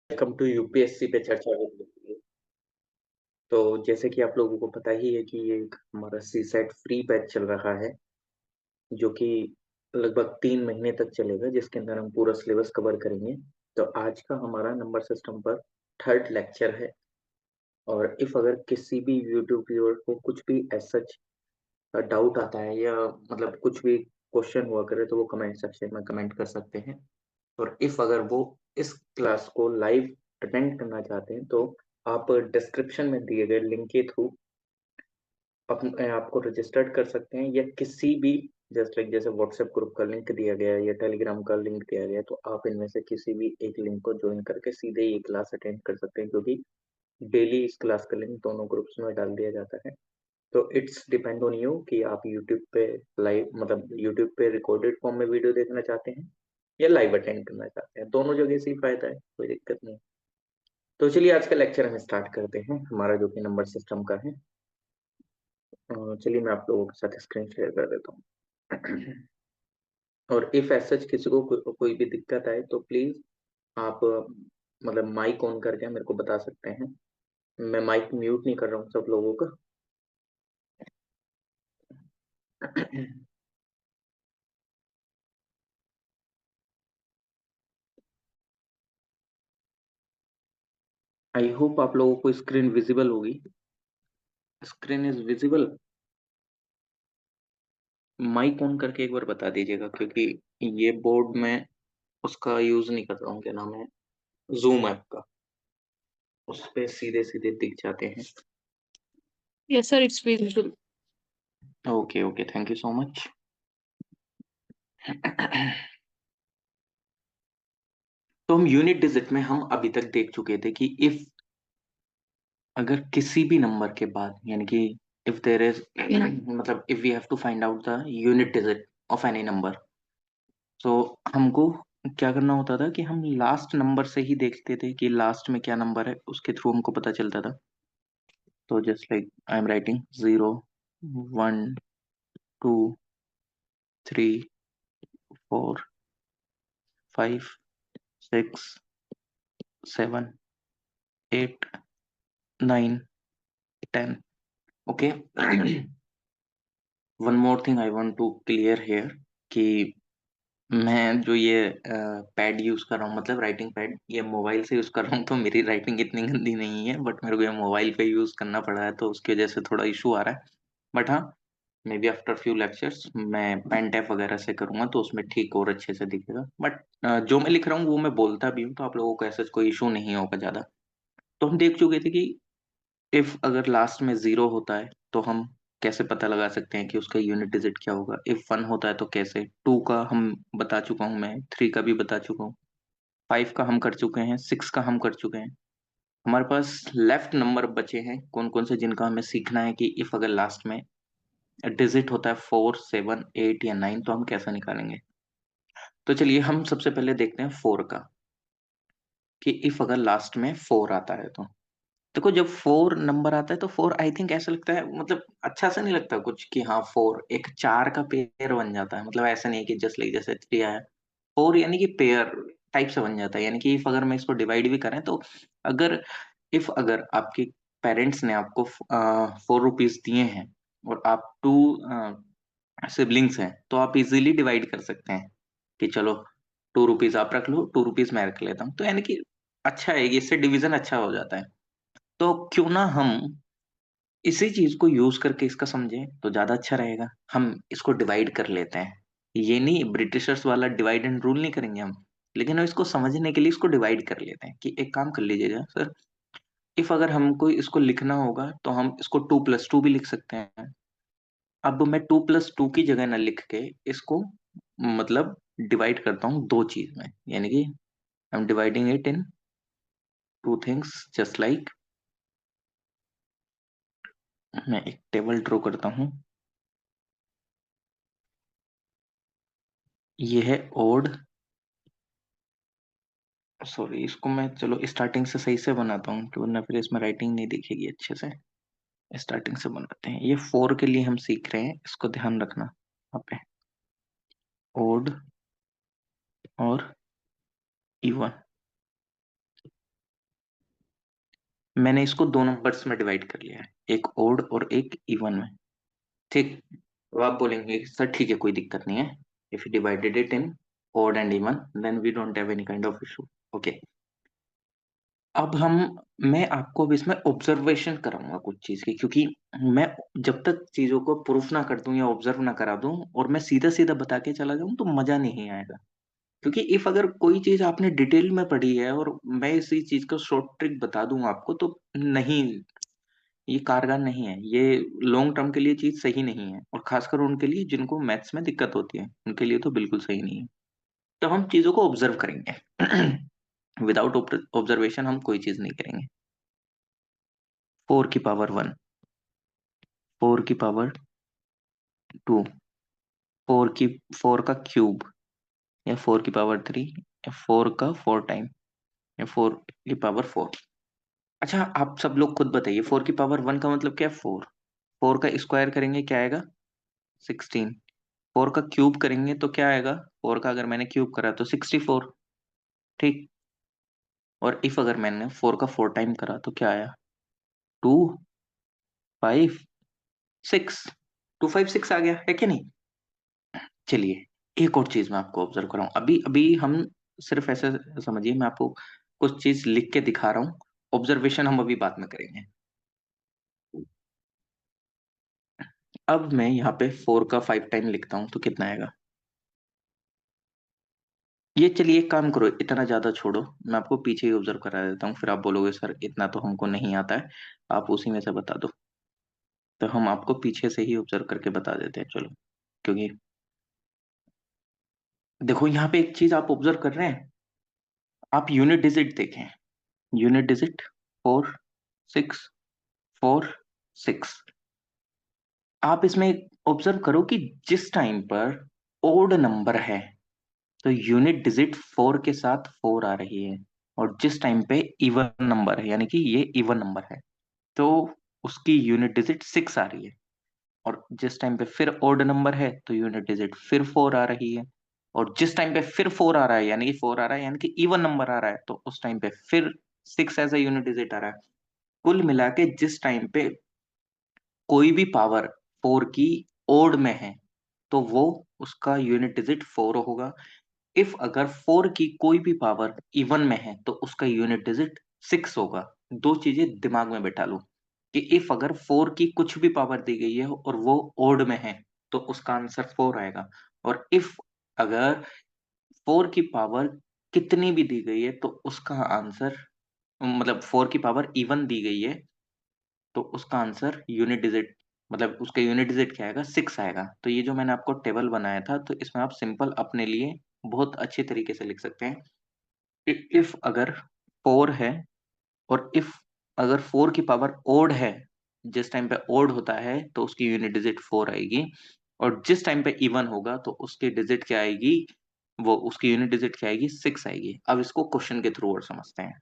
Welcome to UPSC पे चर्चा with. तो जैसे कि आप लोगों को पता ही है कि ये एक हमारा सीसेट फ्री बैच चल रहा है, जो कि लगभग 3 महीने तक चलेगा, जिसके अंदर हम पूरा सिलेबस कवर करेंगे। तो आज का हमारा नंबर सिस्टम पर थर्ड लेक्चर है। और इफ अगर किसी भी यूट्यूब व्यूअर को कुछ भी एज सच डाउट आता है, या मतलब कुछ भी क्वेश्चन हुआ करे, तो वो कमेंट सेक्शन में कमेंट कर सकते हैं। और इफ अगर वो इस क्लास को लाइव अटेंड करना चाहते हैं, तो आप डिस्क्रिप्शन में दिए गए लिंक के थ्रू अपने आपको रजिस्टर्ड कर सकते हैं, या किसी भी जस्ट लाइक जैसे व्हाट्सएप ग्रुप का लिंक दिया गया है या टेलीग्राम का लिंक दिया गया है, तो आप इनमें से किसी भी एक लिंक को ज्वाइन करके सीधे ये क्लास अटेंड कर सकते हैं, क्योंकि डेली इस क्लास का लिंक दोनों ग्रुप्स में डाल दिया जाता है। तो इट्स डिपेंड ऑन यू कि आप यूट्यूब पे लाइव मतलब यूट्यूब पे रिकॉर्डेड फॉर्म में वीडियो देखना चाहते हैं या लाइव अटेंड करना चाहते हैं। दोनों जगह से ही फायदा है, कोई दिक्कत नहीं। तो चलिए आज का लेक्चर हम स्टार्ट करते हैं, हमारा जो कि नंबर सिस्टम का है। चलिए मैं आप लोगों के साथ स्क्रीन शेयर कर देता हूँ। और इफ ऐसा किसी को कोई भी दिक्कत आए, तो प्लीज आप मतलब माइक ऑन करके मेरे को बता सकते हैं। मैं माइक म्यूट नहीं कर रहा हूँ सब लोगों का। आई होप आप लोगों को स्क्रीन विजिबल होगी। Screen is visible. Mic on करके एक बार बता दीजिएगा, क्योंकि ये बोर्ड में उसका यूज नहीं कर रहा हूँ, क्या नाम है, जूम ऐप का। उस पे सीधे सीधे दिख जाते हैं। Yes, sir, it's visible. Okay okay, thank you so much. तो हम यूनिट डिजिट में हम अभी तक देख चुके थे कि इफ अगर किसी भी नंबर के बाद, यानी कि इफ देयर इज मतलब if we have to find out the unit digit of any number, तो हमको क्या करना होता था कि हम लास्ट नंबर से ही देखते थे कि लास्ट में क्या नंबर है, उसके थ्रू हमको पता चलता था। तो just like I am writing 0 1 2 3 4 5 6 7 8 9 10। Okay. One more thing I want to clear here कि मैं जो ये पैड यूज कर रहा हूँ, मतलब राइटिंग पैड, ये मोबाइल से यूज कर रहा हूँ। तो मेरी राइटिंग इतनी गंदी नहीं है, बट मेरे को ये मोबाइल पे यूज करना पड़ा है, तो उसकी वजह से थोड़ा इशू आ रहा है। बट हाँ, may be after few lectures मैं पेन टैप वगैरह से करूंगा, तो उसमें ठीक और अच्छे से दिखेगा। बट जो मैं लिख रहा हूँ वो मैं बोलता भी हूँ, तो आप लोगों को ऐसा कोई इशू नहीं होगा ज्यादा। तो हम देख चुके थे कि इफ अगर लास्ट में 0 होता है, तो हम कैसे पता लगा सकते हैं कि उसका यूनिट डिजिट क्या होगा। इफ 1 होता है तो कैसे, 2 का हम बता चुका हूँ, मैं 3 का भी बता चुका हूँ, 5 का हम कर चुके हैं, 6 का हम कर चुके हैं। हमारे पास लेफ्ट नंबर बचे हैं कौन कौन से, जिनका हमें सीखना है कि इफ अगर लास्ट में डिजिट होता है 4 7 8 या 9, तो हम कैसे निकालेंगे। तो चलिए हम सबसे पहले देखते हैं 4 का, कि इफ अगर लास्ट में 4 आता है तो देखो, जब 4 नंबर आता है तो 4 आई थिंक ऐसा लगता है, मतलब अच्छा सा नहीं लगता कुछ कि हाँ 4 एक 4 का पेयर बन जाता है। मतलब ऐसा नहीं है कि जस्ट लाइक जैसे 3 आया, 4 यानी कि पेयर टाइप से बन जाता है। यानी कि इफ अगर मैं इसको डिवाइड भी करें, तो अगर इफ अगर आपके पेरेंट्स ने आपको 4 रुपीज दिए हैं और आप 2 सिबलिंग्स हैं, तो आप इजीली डिवाइड कर सकते हैं कि चलो 2 रुपीज आप रख लो, 2 रुपीज मैं रख लेता हूँ। तो यानी कि अच्छा है, इससे डिवीजन अच्छा हो जाता है। तो क्यों ना हम इसी चीज को यूज करके इसका समझें, तो ज्यादा अच्छा रहेगा। हम इसको डिवाइड कर लेते हैं। ये नहीं, ब्रिटिशर्स वाला डिवाइड एंड रूल नहीं करेंगे हम, लेकिन हम इसको समझने के लिए इसको डिवाइड कर लेते हैं। कि एक काम कर लीजिएगा सर, इफ अगर हमको इसको लिखना होगा, तो हम इसको 2+2 भी लिख सकते हैं। अब मैं 2+2 की जगह ना लिख के इसको मतलब डिवाइड करता हूँ दो चीज में, यानी कि I am dividing it in two things, just like मैं एक टेबल ड्रॉ करता हूँ। ये है ओड, सॉरी इसको मैं चलो स्टार्टिंग से सही से बनाता हूँ, क्योंकि वरना फिर इसमें राइटिंग नहीं दिखेगी अच्छे से। स्टार्टिंग से बनाते हैं। ये 4 के लिए हम सीख रहे हैं, इसको ध्यान रखना यहाँ पे। ओड और इवन। मैंने इसको दो नंबर्स में डिवाइड कर लिया है, एक ओड और एक इवन में। ठीक। तो आप बोलेंगे सर ठीक है, कोई दिक्कत नहीं है, if you divided it in odd and even then we don't have any kind of issue. Okay. अब हम मैं आपको अब इसमें ऑब्जर्वेशन कराऊंगा कुछ चीज की, क्योंकि मैं जब तक चीजों को प्रूफ ना कर दूं या ऑब्जर्व ना करा दूं और मैं सीधा सीधा बता के चला जाऊं तो मजा नहीं आएगा। क्योंकि इफ अगर कोई चीज आपने डिटेल में पढ़ी है और मैं इसी चीज को शॉर्ट ट्रिक बता दूं आपको, तो नहीं, ये कारगर नहीं है, ये लॉन्ग टर्म के लिए चीज सही नहीं है, और खासकर उनके लिए जिनको मैथ्स में दिक्कत होती है उनके लिए तो बिल्कुल सही नहीं है। तो हम चीजों को ऑब्जर्व करेंगे। विदाउट ऑब्जर्वेशन हम कोई चीज नहीं करेंगे। 4 की पावर 1, 4 की पावर 2, 4 का क्यूब, या 4 की पावर 3, या 4 का 4 टाइम, या 4 की पावर 4। अच्छा, आप सब लोग खुद बताइए, 4 की पावर 1 का मतलब क्या है? 4। 4 का स्क्वायर करेंगे क्या आएगा? 16। 4 का क्यूब करेंगे तो क्या आएगा? 4 का अगर मैंने क्यूब करा तो 64। ठीक। और इफ अगर मैंने 4 का 4 टाइम करा तो क्या आया? 2 5 6। 2 5 6 आ गया है कि नहीं? चलिए, एक और चीज मैं आपको ऑब्जर्व कराऊं, अभी अभी हम सिर्फ ऐसे समझिए, मैं आपको कुछ चीज लिख के दिखा रहा हूँ, ऑब्जर्वेशन हम अभी बाद में करेंगे। अब मैं यहाँ पे 4 का 5 टाइम लिखता हूँ तो कितना आएगा? ये चलिए एक काम करो, इतना ज्यादा छोड़ो, मैं आपको पीछे ही ऑब्जर्व करा देता हूँ, फिर आप बोलोगे सर इतना तो हमको नहीं आता है, आप उसी में से बता दो। तो हम आपको पीछे से ही ऑब्जर्व करके बता देते हैं, चलो। क्योंकि देखो यहाँ पे एक चीज आप ऑब्जर्व कर रहे हैं, आप यूनिट डिजिट देखें, यूनिट डिजिट 4 6 4 6। आप इसमें ऑब्जर्व करो कि जिस टाइम पर ओड नंबर है तो यूनिट डिजिट 4 के साथ 4 आ रही है, और जिस टाइम पे इवन नंबर है, यानी कि ये इवन नंबर है, तो उसकी यूनिट डिजिट 6 आ रही है। और जिस टाइम पे फिर ओड नंबर है तो यूनिट डिजिट फिर 4 आ रही है। और जिस टाइम पे फिर 4 आ रहा है, यानी कि 4 आ रहा है, यानी कि इवन नंबर आ रहा है, तो उस टाइम पे फिर 6 एज ए यूनिट डिजिट आ रहा है। कुल मिला के जिस टाइम पे कोई भी पावर 4 की ओड में है तो वो उसका यूनिट डिजिट 4 होगा। इफ अगर 4 की कोई भी पावर इवन में है तो उसका यूनिट डिजिट 6 होगा। दो चीजें दिमाग में बैठा लो, कि इफ अगर 4 की कुछ भी पावर दी गई है और वो ओड में है तो उसका आंसर 4 आएगा। और इफ अगर 4 की पावर कितनी भी दी गई है तो उसका आंसर, मतलब 4 की पावर इवन दी गई है तो उसका आंसर यूनिट डिजिट, मतलब उसका यूनिट डिजिट क्या आएगा? 6 आएगा। तो ये जो मैंने आपको टेबल बनाया था, तो इसमें आप सिंपल अपने लिए बहुत अच्छे तरीके से लिख सकते हैं। इफ अगर 4 है, और इफ अगर 4 की पावर ओड है, जिस टाइम पे ओड होता है तो उसकी यूनिट डिजिट 4 आएगी, और जिस टाइम पे इवन होगा तो उसकी डिजिट क्या आएगी? वो उसकी यूनिट डिजिट क्या आएगी? 6 आएगी। अब इसको क्वेश्चन के थ्रू और समझते हैं।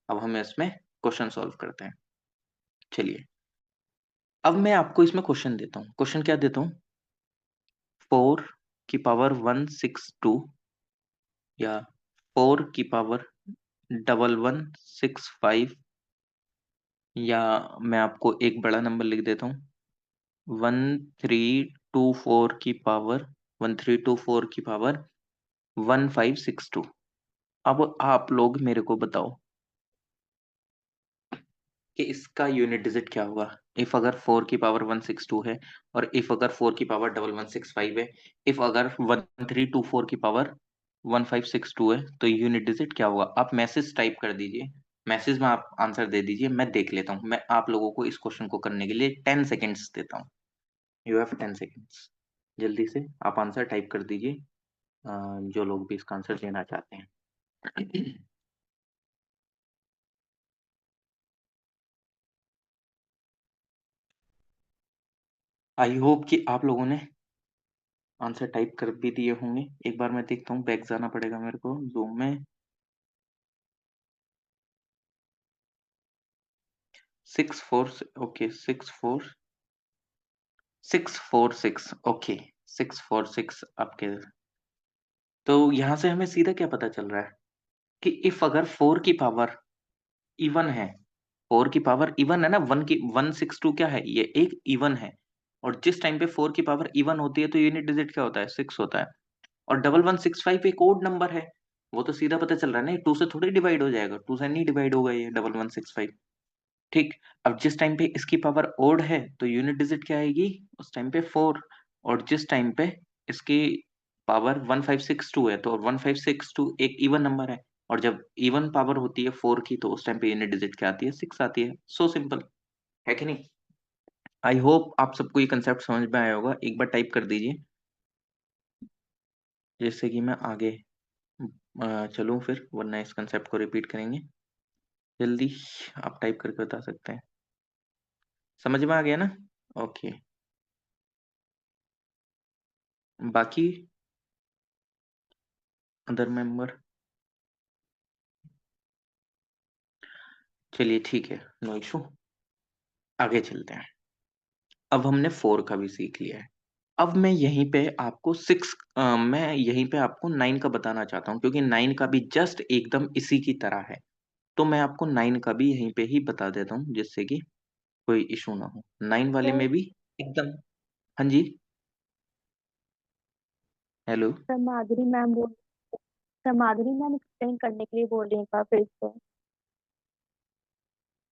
अब हम इसमें क्वेश्चन सॉल्व करते हैं। चलिए, अब मैं आपको इसमें क्वेश्चन देता हूँ। क्वेश्चन क्या देता हूँ? 4 की पावर 162, या 4 की पावर 1165, या मैं आपको एक बड़ा नंबर लिख देता हूँ, 1324 की पावर अब आप लोग मेरे को बताओ कि इसका यूनिट डिजिट क्या होगा? इफ अगर 4 की पावर 162 है, और इफ अगर 4 की पावर 1165 है, इफ अगर 1324 की पावर 1562 है, तो यूनिट डिजिट क्या होगा? आप मैसेज टाइप कर दीजिए, मैसेज में आप आंसर दे दीजिए, मैं देख लेता हूँ। मैं आप लोगों को इस क्वेश्चन को करने के लिए 10 सेकेंड्स देता हूँ। You have 10 seconds. जल्दी से आप आंसर टाइप कर दीजिए, जो लोग भी इसका आंसर देना चाहते हैं। आई होप कि आप लोगों ने आंसर टाइप कर भी दिए होंगे। एक बार मैं देखता हूँ, बैक जाना पड़ेगा मेरे को जूम में। 64, ओके, 646, ओके, 646 आपके। तो यहाँ से हमें सीधा क्या पता चल रहा है कि इफ अगर 4 की पावर इवन है 4 की पावर इवन है ना, 162 क्या है, ये एक इवन है। और जिस टाइम पे 4 की पावर इवन होती है तो यूनिट डिजिट क्या होता है, 6 होता है। और 1165 एक ओड नंबर है, वो तो सीधा पता चल रहा है ना, 2 से थोड़ी डिवाइड हो जाएगा, 2 से नहीं डिवाइड होगा ये 1165। ठीक। अब जिस टाइम पे इसकी पावर ओड है तो यूनिट डिजिट क्या आएगी उस टाइम पे, 4। और जिस टाइम पे इसकी पावर 1562 है तो 1562 एक इवन नंबर है। और जब इवन पावर होती है 4 की तो उस टाइम पे यूनिट डिजिट क्या आती है, 6 आती है। सो सिंपल है कि नहीं। आई होप आप सबको ये कंसेप्ट समझ में आया होगा। एक बार टाइप कर दीजिए जिससे कि मैं आगे चलूं, फिर वरना इस कंसेप्ट को रिपीट करेंगे। जल्दी आप टाइप करके बता सकते हैं। समझ में आ गया ना। ओके। बाकी अदर मेंबर, चलिए ठीक है, नो इशू। आगे चलते हैं। अब हमने 4 का भी सीख लिया है। अब मैं यहीं पे आपको मैं यहीं पे आपको 9 का बताना चाहता हूँ, क्योंकि 9 का भी जस्ट एकदम इसी की तरह है। तो मैं आपको 9 का भी यहीं पे ही बता देता हूँ जिससे कि कोई इशू ना हो। 9 वाले सर में भी एकदम। हाँ जी। हेलो। सर माधुरी मैम बोल सर माधुरी मैम एक्सप्लेन करने के लिए बोल रही हैं का फिर से।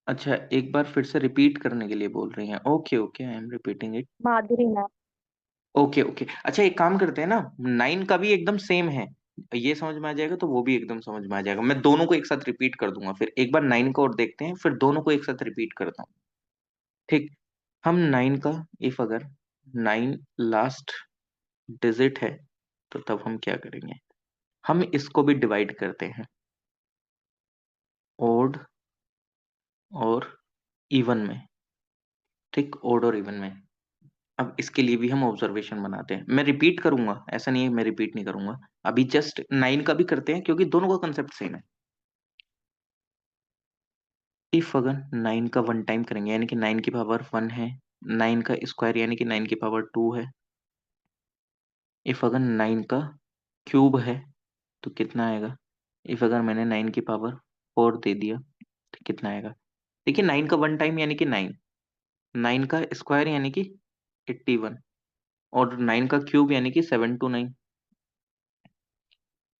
अच्छा, एक बार फिर से रिपीट करने के लिए बोल रही हैं। Okay okay, I am repeating it. Madhuri ma'am. Okay okay, अच्छा एक काम करते हैं ना, 9 का भी एकदम सेम है। ये समझ में आ जाएगा तो वो भी एकदम समझ में आ जाएगा। मैं दोनों को एक साथ रिपीट कर दूंगा, फिर एक बार 9 को और देखते हैं, फिर दोनों को एक साथ रिपीट करता हूँ। ठीक। हम 9 का, इफ अगर 9 लास्ट डिजिट है तो तब हम क्या करेंगे, हम इसको भी डिवाइड करते हैं ओड और इवन में। ठीक, ओड और इवन में। अब इसके लिए भी हम ऑब्जर्वेशन बनाते हैं। मैं रिपीट करूंगा, ऐसा नहीं है मैं रिपीट नहीं करूंगा। अभी जस्ट 9 का भी करते हैं क्योंकि दोनों का कंसेप्ट सेम है। इफ अगर 9 का 1 टाइम करेंगे यानी कि 9 की पावर 1 है, 9 का स्क्वायर यानी कि 9 की पावर 2 है। इफ अगर 9 का क्यूब है तो कितना आएगा। इफ अगर मैंने 9 की पावर 4 दे दिया तो कितना आएगा। देखिए 9 का 1 टाइम यानी कि 9, 9 का स्क्वायर यानी कि 81, और 9 का क्यूब यानी कि 729,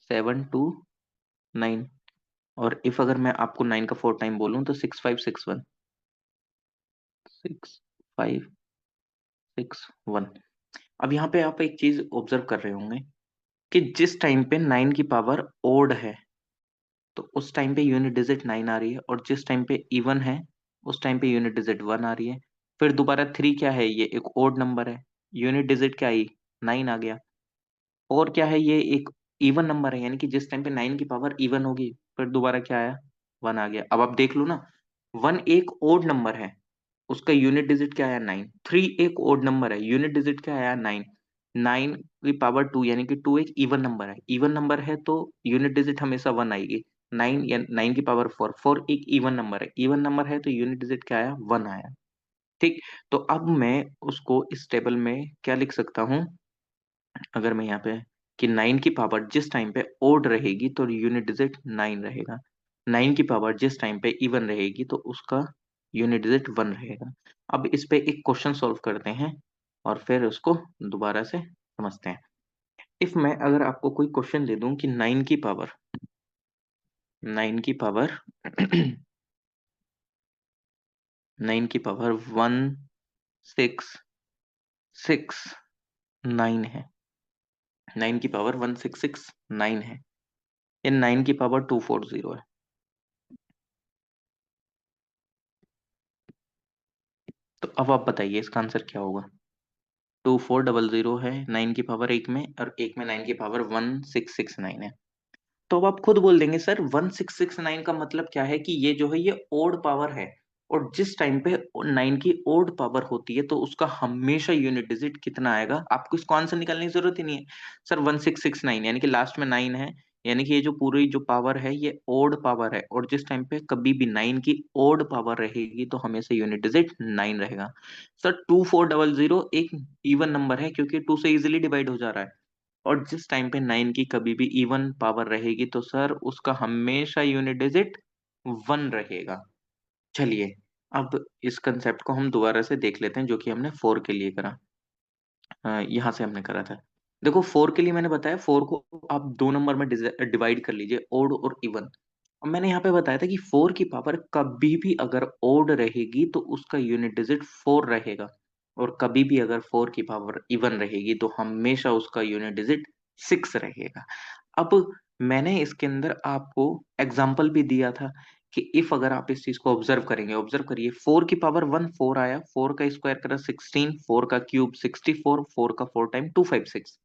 729। और इफ अगर मैं आपको 9 का 4 टाइम बोलूं तो 6561, 6561। अब यहाँ पे आप एक चीज ऑब्जर्व कर रहे होंगे कि जिस टाइम पे 9 की पावर ओड है तो उस टाइम पे यूनिट डिजिट 9 आ रही है, और जिस टाइम पे इवन है उस टाइम पे यूनिट डिजिट 1 आ रही है। फिर दोबारा 3 क्या है, ये एक ओड नंबर है, यूनिट डिजिट क्या आई, 9 आ गया। और क्या है, ये एक इवन नंबर है, यानी कि जिस टाइम पे 9 की पावर इवन होगी फिर दोबारा क्या आया, 1 आ गया। अब आप देख लो ना, 1 एक ओड नंबर है, उसका यूनिट डिजिट क्या आया, 9। 3 एक ओड नंबर है, यूनिट डिजिट क्या आया, 9। 9 की पावर 2 यानी कि 2 एक इवन नंबर है, इवन नंबर है तो यूनिट डिजिट हमेशा 1 आएगी। 9 या 9 की पावर 4, 4 एक इवन नंबर है, इवन नंबर है तो यूनिट डिजिट क्या आया, 1 आया। ठीक। तो अब मैं उसको इस टेबल में क्या लिख सकता हूँ, अगर मैं यहाँ पे, कि 9 की पावर जिस टाइम पे ओड रहेगी तो यूनिट डिजिट 9 रहेगा, 9 की पावर जिस टाइम पे इवन रहेगी तो उसका यूनिट डिजिट 1 रहेगा। अब इस पे एक क्वेश्चन सॉल्व करते हैं और फिर उसको दोबारा से समझते हैं। इफ मैं अगर आपको कोई क्वेश्चन दे दूं कि 9 की पावर 9 की पावर 9 की पावर 1669 है, 9 की पावर 1669 है, या 9 की पावर 240 है, तो अब आप बताइए इसका आंसर क्या होगा। 2400 है 9 की पावर एक में, और एक में 9 की पावर 1669 है। तो अब आप खुद बोल देंगे सर 1669 का मतलब क्या है, कि ये जो है ये ओड पावर है, और जिस टाइम पे 9 की ओड पावर होती है तो उसका हमेशा यूनिट डिजिट कितना आएगा। आपको इसको आंसर निकालने की जरूरत ही नहीं है। सर 1669 यानी कि लास्ट में 9 है, यानी कि ये जो पूरी जो पावर है ये ओड पावर है, और जिस टाइम पे कभी भी 9 की ओड पावर रहेगी तो हमेशा यूनिट डिजिट 9 रहेगा। सर 2400 एक इवन नंबर है क्योंकि 2 से इजिली डिवाइड हो जा रहा है, और जिस टाइम पे 9 की कभी भी इवन पावर रहेगी तो सर उसका हमेशा यूनिट डिजिट 1 रहेगा। चलिए, अब इस कंसेप्ट को हम दोबारा से देख लेते हैं जो कि हमने 4 के लिए करा। यहाँ से हमने करा था। देखो 4 के लिए मैंने बताया 4 को आप 2 नंबर में डिवाइड कर लीजिए, ओड और इवन। अब मैंने यहाँ पे बताया था कि 4 की पावर कभी भी अगर ओड रहेगी तो उसका यूनिट डिजिट 4 रहेगा, और कभी भी अगर 4 की पावर इवन रहेगी तो हमेशा उसका यूनिट डिजिट 6 रहेगा। अब मैंने इसके अंदर आपको एग्जाम्पल भी दिया था कि इफ अगर आप इस चीज को ऑब्जर्व करेंगे, ऑब्जर्व करिए, 4 की पावर 1 4 आया, 4 का स्क्वायर करा 16, 4 का क्यूब 64, 4 का 4 टाइम 256।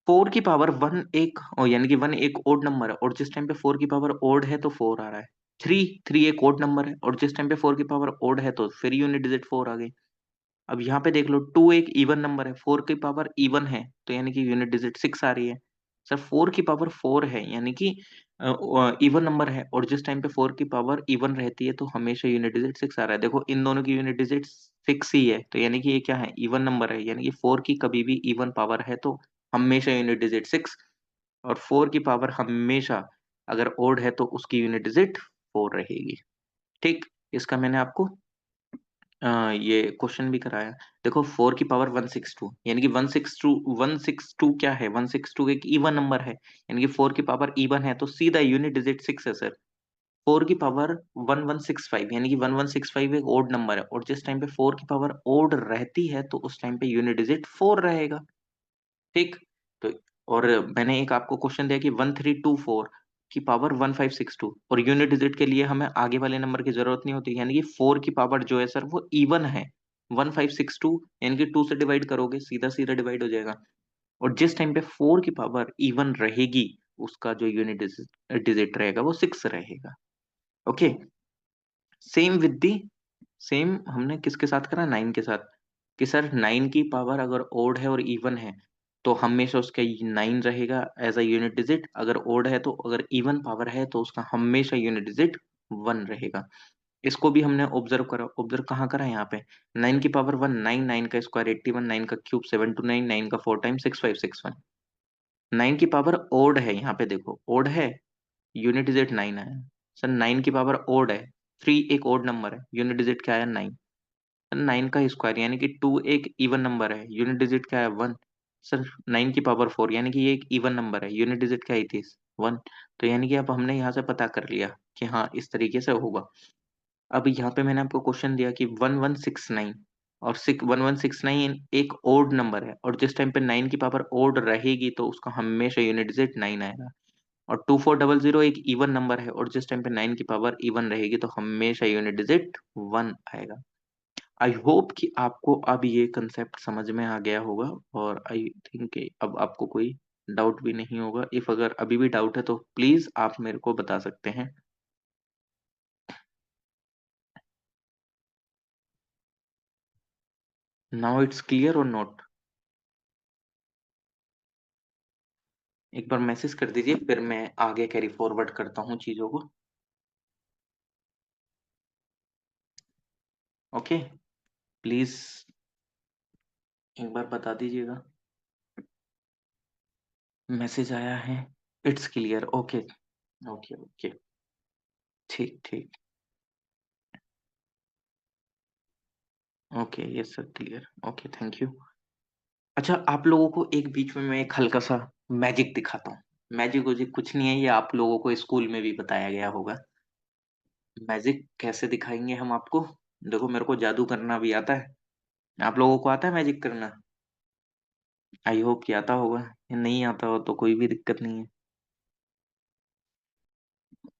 4 की पावर 1 एक यानी कि 1 एक ओड नंबर है, और जिस टाइम पे 4 की पावर ओड है तो 4 आ रहा है। 3 एक ओड नंबर है, और जिस टाइम पे 4 की पावर ओड है तो फिर यूनिट डिजिट 4 आ गई। अब यहाँ पे देख लो 2 एक इवन नंबर है, 4 की पावर इवन है तो यानी कि यूनिट डिजिट 6 आ रही है। सर 4 की पावर 4 है यानी कि इवन नंबर है, और जिस टाइम पे 4 की पावर इवन रहती है तो हमेशा यूनिट डिजिट 6 आ रहा है। देखो इन दोनों की यूनिट डिजिट 6 ही है, तो यानी कि ये क्या है, इवन नंबर है, यानी कि 4 की कभी भी इवन पावर है तो हमेशा यूनिट डिजिट 6, और 4 की पावर हमेशा अगर ओड है तो उसकी यूनिट डिजिट 4 रहेगी। ठीक, इसका मैंने आपको ये क्वेश्चन भी कराया। देखो 4 की पावर 162 यानी कि 162 क्या है, 162 एक इवन नंबर है, यानी कि 4 की पावर इवन है तो सीधा यूनिट डिजिट 6 है सर। 4 की पावर 1165 यानी कि 1165 एक ओड नंबर है, और जिस टाइम पे 4 की पावर ओड रहती है तो उस टाइम पे यूनिट डिजिट 4 रहेगा। ठीक, तो और मैंने एक आपको क्वेश्चन दिया कि 1324 की पावर 1562, और यूनिट डिजिट के लिए हमें आगे वाले नंबर की जरूरत नहीं होती, यानी कि 4 की पावर जो है सर वो इवन है। 1562 यानी कि 2 से डिवाइड करोगे सीधा सीधा डिवाइड हो जाएगा, और जिस टाइम पे 4 की पावर इवन रहेगी उसका जो यूनिट डिजिट रहेगा वो 6 रहेगा। Okay, same with the same हमने किसके साथ करा, 9 के साथ, कि सर 9 की पावर अगर ओड है और इवन है तो हमेशा उसका 9 रहेगा एज अ यूनिट डिजिट, अगर ओड है तो, अगर इवन पावर है तो उसका हमेशा यूनिट डिजिट 1 रहेगा। इसको भी हमने ऑब्जर्व करा, ऑब्जर्व कहाँ करा, यहाँ पे 9 की पावर 1 9, 9 का स्क्वायर 81, 9 का क्यूब 729, 9 का 4 टाइम 6561। 9 की पावर ओड है, यहाँ पे देखो ओड है, यूनिट डिजिट 9 आया। सर 9 की पावर ओड है, 3 एक ओड नंबर है, यूनिट डिजिट क्या आया, 9। 9 का स्क्वायर यानी कि 2 एक इवन नंबर है, यूनिट डिजिट क्या है, 1। सर 9 की पावर 4 यानी कि ये एक इवन नंबर है, यूनिट डिजिट क्या है, 1। तो यानी कि अब हमने यहाँ से पता कर लिया कि हाँ इस तरीके से होगा। अब यहाँ पे मैंने आपको क्वेश्चन दिया कि 1169, और 1169 एक ओड नंबर है, और जिस टाइम पे 9 की पावर ओड रहेगी तो उसका हमेशा यूनिट डिजिट 9 आएगा, और 2400 एक इवन नंबर है, और जिस टाइम पे 9 की पावर इवन रहेगी तो हमेशा यूनिट डिजिट 1 आएगा। आई होप कि आपको अब ये कंसेप्ट समझ में आ गया होगा, और आई थिंक अब आपको कोई डाउट भी नहीं होगा। इफ अगर अभी भी डाउट है तो प्लीज आप मेरे को बता सकते हैं। नाउ इट्स क्लियर और नॉट? एक बार मैसेज कर दीजिए, फिर मैं आगे कैरी फॉरवर्ड करता हूँ चीजों को। ओके, प्लीज एक बार बता दीजिएगा। मैसेज आया है, it's clear, okay. Okay okay, ठीक ठीक, okay yes sir clear, okay thank you. अच्छा, आप लोगों को एक बीच में मैं एक हल्का सा मैजिक दिखाता हूँ। मैजिक वैजिक कुछ नहीं है, ये आप लोगों को स्कूल में भी बताया गया होगा। मैजिक कैसे दिखाएंगे हम आपको, देखो मेरे को जादू करना भी आता है। आप लोगों को आता है मैजिक करना? आई होप कि आता होगा, ये नहीं आता हो तो कोई भी दिक्कत नहीं है।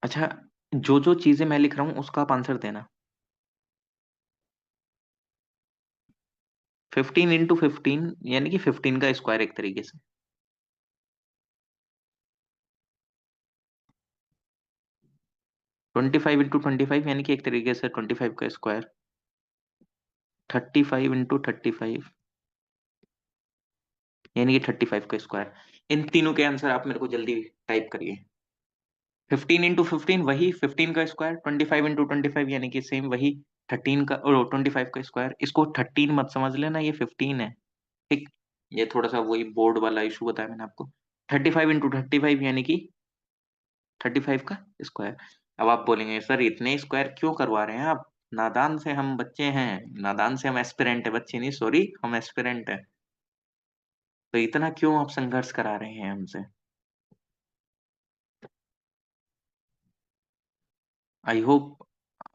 अच्छा, जो जो चीजें मैं लिख रहा हूँ उसका आप आंसर देना। 15 into 15 यानी कि 15 का स्क्वायर एक तरीके से। 25 into 25 यानी कि एक तरीके से 25 का स्क्वायर। 35 into 35 यानी कि 35 का स्क्वायर। इन तीनों के आंसर आप मेरे को जल्दी टाइप करिए। 15 into 15 वही 15 का स्क्वायर, 25 into 25 यानी कि सेम वही 13 का, और 25 का स्क्वायर। इसको 13 मत समझ लेना, ये 15 है। ठीक, ये थोड़ा सा वही बोर्ड वाला इशू बताया मैंने आपको। 35 into 35 यानी कि 35 का स्क्वायर। अब आप बोलेंगे सर इतने स्क्वायर क्यों करवा रहे हैं आप? नादान से हम बच्चे हैं, नादान से हम एस्पिरेंट है, बच्चे नहीं सॉरी हम एस्पिरेंट है। तो इतना क्यों आप संघर्ष करा रहे हैं हमसे? आई होप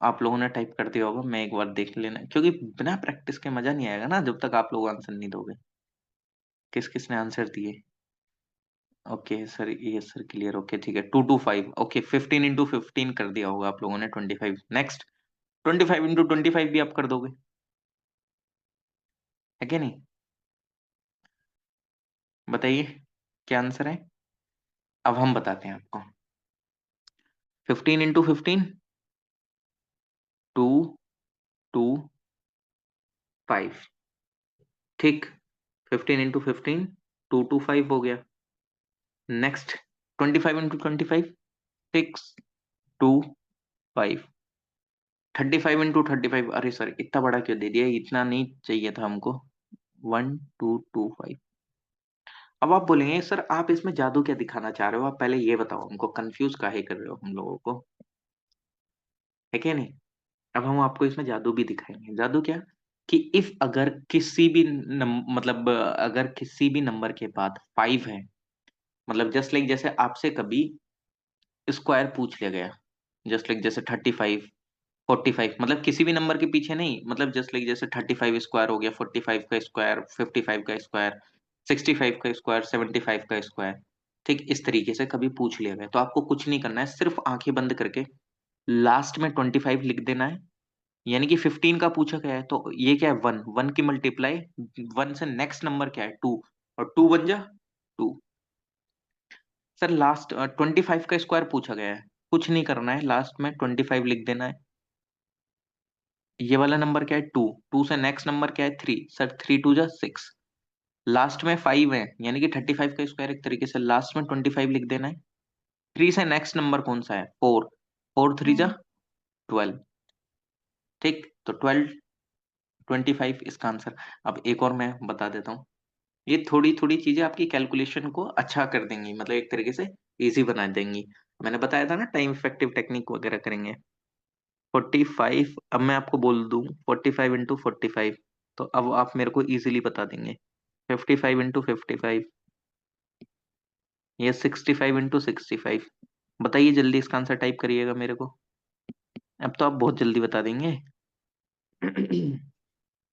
आप लोगों ने टाइप कर दिया होगा, मैं एक बार देख लेना, क्योंकि बिना प्रैक्टिस के मजा नहीं आएगा ना जब तक आप लोग आंसर नहीं दोगे। किस किसने आंसर दिए? ओके सर, ये सर क्लियर, ओके ठीक है, 2 to 5, ओके 15 into 15 कर दिया होगा आप लोगों ने, 25। नेक्स्ट, 25 into 25 भी आप कर दोगे, है क्या नहीं? बताइए क्या आंसर है। अब हम बताते हैं आपको, 15 into 15, 2 to 5, ठीक। 15 into 15, 2 to 5 हो गया। नेक्स्ट, 25 into 25, 6 to 5, 35 into 35, अरे सर इतना बड़ा क्यों दे दिया, इतना नहीं चाहिए था हमको। 1225। अब आप बोलेंगे सर आप इसमें जादू क्या दिखाना चाह रहे हो, आप पहले ये बताओ हमको, कंफ्यूज काहे कर रहे हो हम लोगों को, है क्या नहीं? अब हम आपको इसमें जादू भी दिखाएंगे। जादू क्या? कि इफ अगर किसी भी मतलब अगर किसी भी नंबर के बाद 5 है, मतलब जस्ट लाइक जैसे आपसे कभी स्क्वायर पूछ लिया गया, जस्ट लाइक जैसे 35, 45, मतलब किसी भी नंबर के पीछे नहीं, मतलब जस्ट लाइक जैसे 35 स्क्वायर हो गया, 45 का स्क्वायर, 55 का स्क्वायर, 65 का स्क्वायर, 75 का स्क्वायर, ठीक इस तरीके से कभी पूछ लिया गया, तो आपको कुछ नहीं करना है, सिर्फ आंखें बंद करके लास्ट में 25 लिख देना है। यानी कि 15 का पूछा गया है तो ये क्या है, वन, वन की मल्टीप्लाई, वन से नेक्स्ट नंबर क्या है, टू, और टू बन जा टू। सर लास्ट 25 का स्क्वायर पूछा गया है, कुछ नहीं करना है, लास्ट में 25 लिख देना है। ये वाला नंबर क्या है, टू, टू से नेक्स्ट नंबर क्या है, थ्री, सर थ्री टू जा सिक्स, लास्ट में 5 है, यानी कि 35 का स्क्वायर एक तरीके से लास्ट में 25 लिख देना है। थ्री से नेक्स्ट नंबर कौन सा है, फोर, फोर थ्री जा 12, ठीक, तो 12, 25 इसका आंसर। अब एक और मैं बता देता हूँ, ये थोड़ी थोड़ी चीजें आपकी कैलकुलेशन को अच्छा कर देंगी, मतलब एक तरीके से इजी बना देंगी। मैंने बताया था ना टाइम इफेक्टिव टेक्निक वगैरह करेंगे। 45, अब मैं आपको बोल दूं 45 into 45, तो अब आप मेरे को इजीली बता देंगे। 55 into 55, ये 65 into 65, बताइए जल्दी इसका आंसर टाइप करिएगा मेरे को। अब तो आप बहुत जल्दी बता देंगे।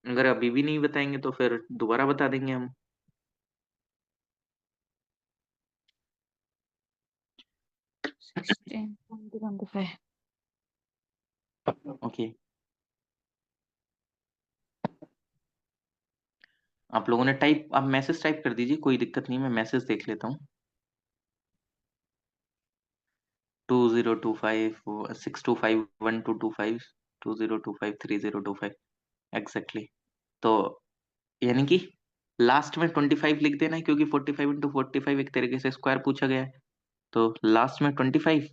अगर अभी भी नहीं बताएंगे तो फिर दोबारा बता देंगे हम। 16, 20, 25। ओके, आप लोगों ने टाइप, आप मैसेज टाइप कर दीजिए, कोई दिक्कत नहीं, मैं मैसेज देख लेता हूँ। 2025, 625, 2025, 3025, एग्जैक्टली। तो यानी कि लास्ट में 25 लिख देना है, क्योंकि 45 into 45 एक तरीके से स्क्वायर पूछा गया है, तो लास्ट में 25,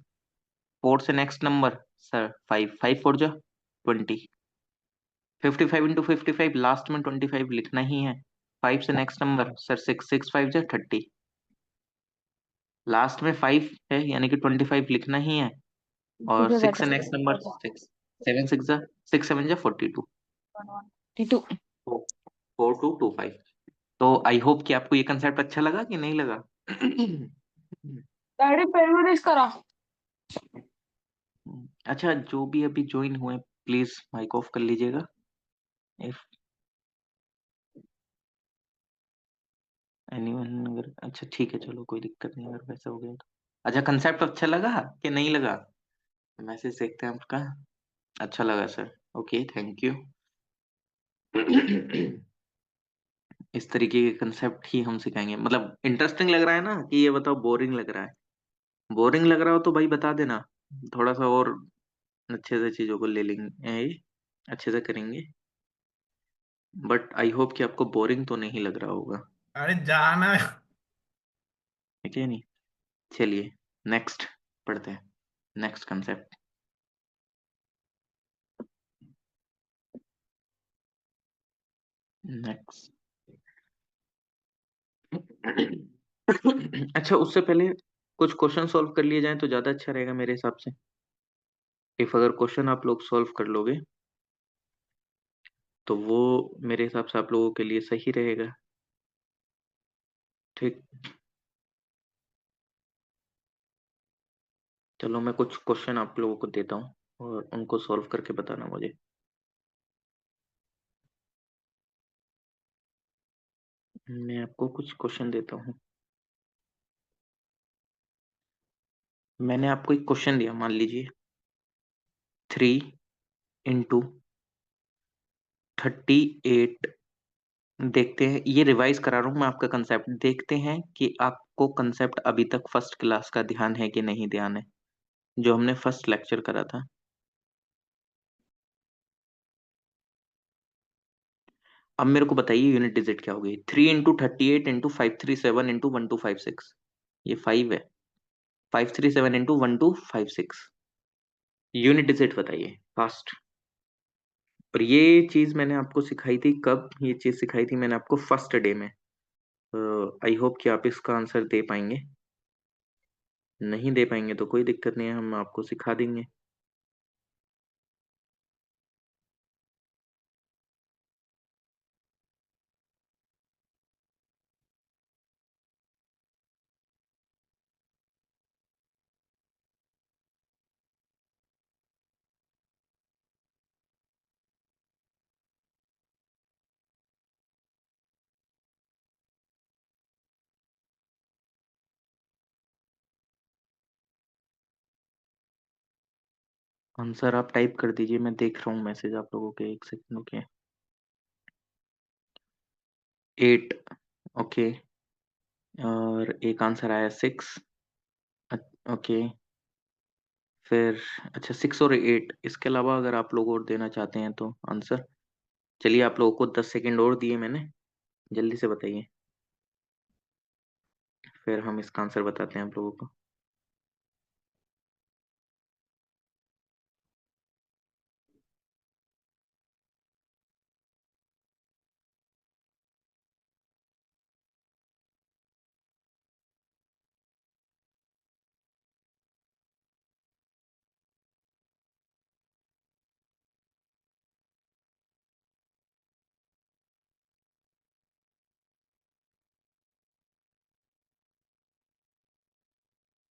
फोर से next number, sir five, five four जा 20, 55 into 55 लास्ट में 25 लिखना ही है, फाइव से next number sir six, six five जा 30, लास्ट में 5 है यानी कि 25 लिखना ही है, और किधर सिक्स रहता से है? Next number six, seven six जा, सिक्स सेवन जा 42, 22। 4225। तो आई होप कि आपको ये कंसेप्ट अच्छा लगा कि नहीं लगा? डैडी पेन करा। अच्छा, जो भी अभी ज्वाइन हुए प्लीज माइक ऑफ कर लीजिएगा। इफ एनीवन, अगर अच्छा ठीक है चलो कोई दिक्कत नहीं अगर वैसा हो गया तो। अच्छा, कंसेप्ट अच्छा लगा कि नहीं लगा? मैसेज देखते हैं आपका। अच्छा लगा सर, ओके थैंक यू। इस तरीके के कंसेप्ट ही हम सिखाएंगे, मतलब इंटरेस्टिंग लग रहा है ना, कि ये बताओ बोरिंग लग रहा है? बोरिंग लग रहा हो तो भाई बता देना, थोड़ा सा और अच्छे से चीजों को ले लेंगे, अच्छे से करेंगे। बट आई होप कि आपको बोरिंग तो नहीं लग रहा होगा, अरे जाना। ठीक है नहीं? चलिए नेक्स्ट पढ़ते हैं, नेक्स्ट कंसेप्ट। नेक्स्ट। अच्छा, उससे पहले कुछ क्वेश्चन सॉल्व कर लिए जाएं तो ज्यादा अच्छा रहेगा मेरे हिसाब से। इफ अगर क्वेश्चन आप लोग सॉल्व कर लोगे तो वो मेरे हिसाब से आप लोगों के लिए सही रहेगा। ठीक। चलो मैं कुछ क्वेश्चन आप लोगों को देता हूँ और उनको सॉल्व करके बताना मुझे। मैं आपको कुछ क्वेश्चन देता हूँ। मैंने आपको एक क्वेश्चन दिया, मान लीजिए 3 into 38। देखते हैं, ये रिवाइज करा रहा हूँ मैं आपका कंसेप्ट, देखते हैं कि आपको कंसेप्ट अभी तक फर्स्ट क्लास का ध्यान है कि नहीं ध्यान है, जो हमने फर्स्ट लेक्चर करा था। अब मेरे को बताइए यूनिट डिजिट क्या होगी। 3 into 38 into 537 into 1256। ये 5 है। 537 into 1256। यूनिट डिजिट बताइए फास्ट। और ये चीज मैंने आपको सिखाई थी कब? ये चीज सिखाई थी मैंने आपको फर्स्ट डे में। आई होप कि आप इसका आंसर दे पाएंगे। नहीं दे पाएंगे तो कोई दिक्कत नहीं है, हम आपको सिखा देंगे। आंसर आप टाइप कर दीजिए, मैं देख रहा हूँ मैसेज आप लोगों के, एक सेकंड रुकिए। 8। ओके। और एक आंसर आया 6। ओके। फिर अच्छा 6 और 8, इसके अलावा अगर आप लोग और देना चाहते हैं तो आंसर। चलिए आप लोगों को 10 सेकेंड और दिए मैंने, जल्दी से बताइए, फिर हम इसका आंसर बताते हैं आप लोगों को।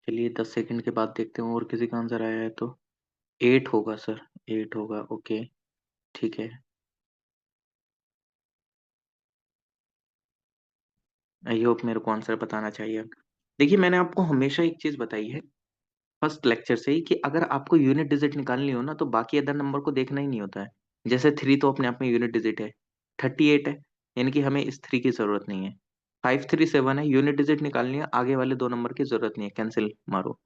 चलिए 10 सेकेंड के बाद देखते हैं और किसी का आंसर आया है तो। 8 होगा सर, 8 होगा। ओके। ठीक है। आई होप मेरे को आंसर बताना चाहिए। देखिए मैंने आपको हमेशा एक चीज बताई है फर्स्ट लेक्चर से ही, कि अगर आपको यूनिट डिजिट निकालनी हो ना तो बाकी अदर नंबर को देखना ही नहीं होता है। जैसे 3 तो अपने आप में यूनिट डिजिट है। 38 है, यानी कि हमें इस 3 की जरूरत नहीं है। 537 है, यूनिट डिजिट निकालनी है, आगे वाले दो नंबर की जरूरत नहीं है, कैंसिल मारो।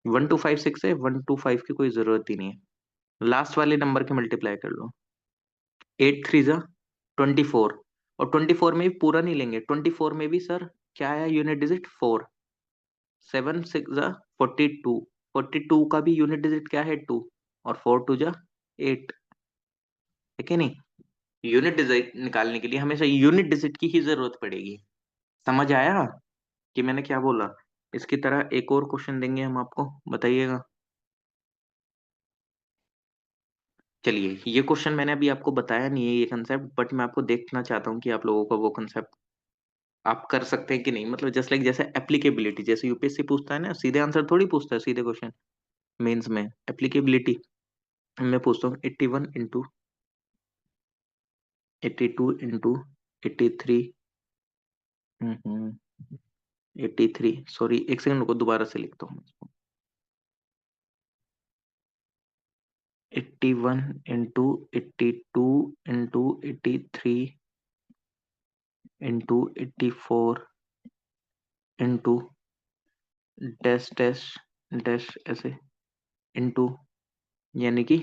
1256 है, 125 की कोई जरूरत ही नहीं है, लास्ट वाले नंबर के मल्टीप्लाई कर लो। 8 3 जा 24। और 24 में भी पूरा नहीं लेंगे, 24 में भी सर क्या है यूनिट डिजिट? 4। 7 6 जा 42। 42 का भी यूनिट डिजिट क्या है? 2। और 4 2 जा 8। है कि नहीं? यूनिट डिजिट निकालने के लिए हमेशा यूनिट डिजिट की ही जरूरत पड़ेगी। समझ आया कि मैंने क्या बोला? इसकी तरह एक और क्वेश्चन देंगे हम आपको, बताइएगा। चलिए ये क्वेश्चन मैंने अभी आपको बताया नहीं है ये कंसेप्ट, बट मैं आपको देखना चाहता हूँ कि आप लोगों को वो कंसेप्ट आप कर सकते हैं कि नहीं। मतलब जस्ट लाइक जैसे एप्लीकेबिलिटी, जैसे यूपीएससी पूछता है ना, सीधे आंसर थोड़ी पूछता है सीधे क्वेश्चन। मेंस में एप्लीकेबिलिटी मैं पूछता हूँ 81 into 82 into 83। 83, सॉरी एक सेकंड रुको, दोबारा से लिखता हूँ इसको। 81 into 82 into 83 into dash dash dash ऐसे इंटू, यानी कि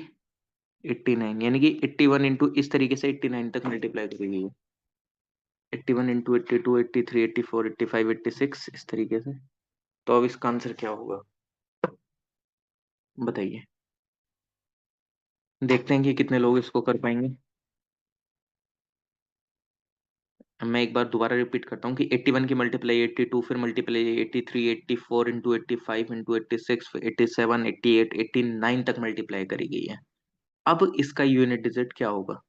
89, यानी कि 81 इंटू इस तरीके से 89 तक मल्टीप्लाई करेगी। 81 into 82 83 84 85 86 इस तरीके से। तो अब इसका आंसर क्या होगा बताइए। देखते हैं कि कितने लोग इसको कर पाएंगे। मैं एक बार दोबारा रिपीट करता हूँ कि 81 की मल्टीप्लाई 82, फिर मल्टीप्लाई 83, 84 इंटू 85 इंटू 86, फिर 87, 88, 89 तक मल्टीप्लाई करी गई है। अब इसका यूनिट डिजिट क्या होगा?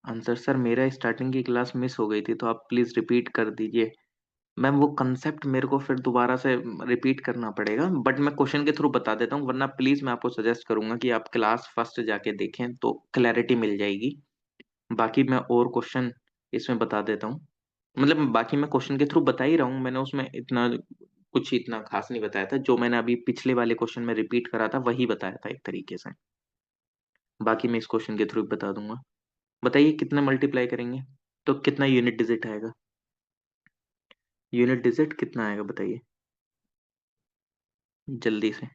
आंसर सर मेरा स्टार्टिंग की क्लास मिस हो गई थी, तो आप प्लीज रिपीट कर दीजिए। मैम वो कंसेप्ट मेरे को फिर दोबारा से रिपीट करना पड़ेगा, बट मैं क्वेश्चन के थ्रू बता देता हूँ, वरना प्लीज मैं आपको सजेस्ट करूंगा कि आप क्लास फर्स्ट जाके देखें तो क्लैरिटी मिल जाएगी। बाकी मैं और क्वेश्चन इसमें बता देता हूँ। मतलब बाकी मैं क्वेश्चन के थ्रू बता ही रहा हूँ, मैंने उसमें इतना कुछ इतना खास नहीं बताया था। जो मैंने अभी पिछले वाले क्वेश्चन में रिपीट करा था वही बताया था एक तरीके से। बाकी मैं इस क्वेश्चन के थ्रू बता दूंगा। बताइए कितना मल्टीप्लाई करेंगे तो कितना यूनिट डिजिट आएगा? यूनिट डिजिट कितना आएगा बताइए जल्दी से।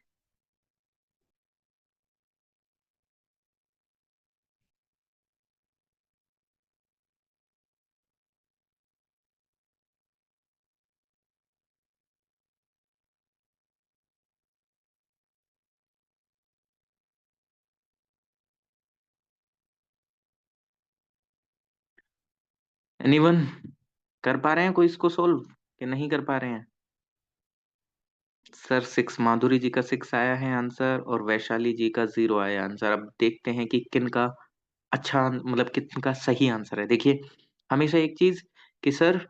एनीवन कर पा रहे हैं कोई इसको सोल्व कि नहीं कर पा रहे हैं? सर सिक्स, माधुरी जी का सिक्स आया है आंसर और वैशाली जी का जीरो आया आंसर। अब देखते हैं कि किन का अच्छा मतलब किन का सही आंसर है। देखिए हमेशा एक चीज कि सर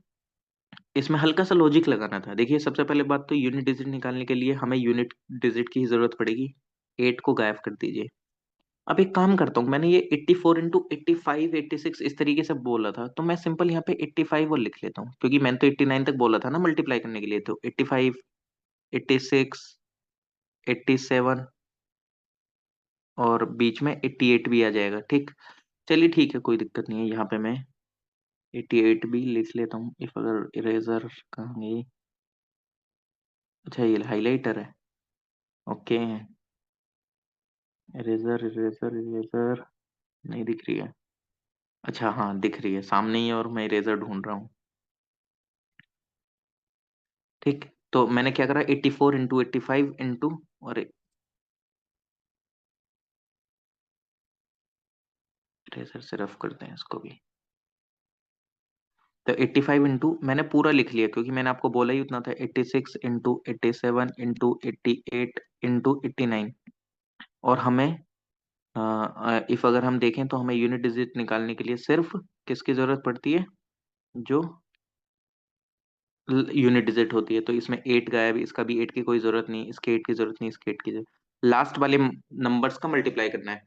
इसमें हल्का सा लॉजिक लगाना था। देखिए सबसे पहले बात तो यूनिट डिजिट निकालने के लिए हमें यूनिट डिजिट की ही जरूरत पड़ेगी। एट को गायब कर दीजिए। अब एक काम करता हूँ, मैंने ये 84 इंटू 85 86 इस तरीके से बोला था, तो मैं सिंपल यहाँ पे 85 और लिख लेता हूँ, क्योंकि मैंने तो 89 तक बोला था ना मल्टीप्लाई करने के लिए। तो 85, 86, 87 और बीच में 88 भी आ जाएगा। ठीक, चलिए ठीक है, कोई दिक्कत नहीं है। यहाँ पे मैं 88 भी लिख लेता हूँ। इफ अगर इरेजर कहाँ ये, अच्छा ये हाईलाइटर है। ओके, इरेजर इरेजर इरेजर नहीं दिख रही है। अच्छा हाँ दिख रही है सामने ही है और मैं इरेजर ढूंढ रहा हूँ। ठीक, तो मैंने क्या करा, 84 इंटू 85 इंटू, और इरेजर से रफ करते हैं इसको भी। तो 85 इंटू मैंने पूरा लिख लिया, क्योंकि मैंने आपको बोला ही उतना था। 86 इंटू 87 इंटू 88 इंटू 89। और हमें इफ अगर हम देखें तो हमें यूनिट डिजिट निकालने के लिए सिर्फ किसकी जरूरत पड़ती है? जो यूनिट डिजिट होती है। तो इसमें एट गायब, इसका भी एट की कोई जरूरत नहीं, इसके एट की जरूरत नहीं, इसके एट की जरूरत, लास्ट वाले नंबर्स का मल्टीप्लाई करना है।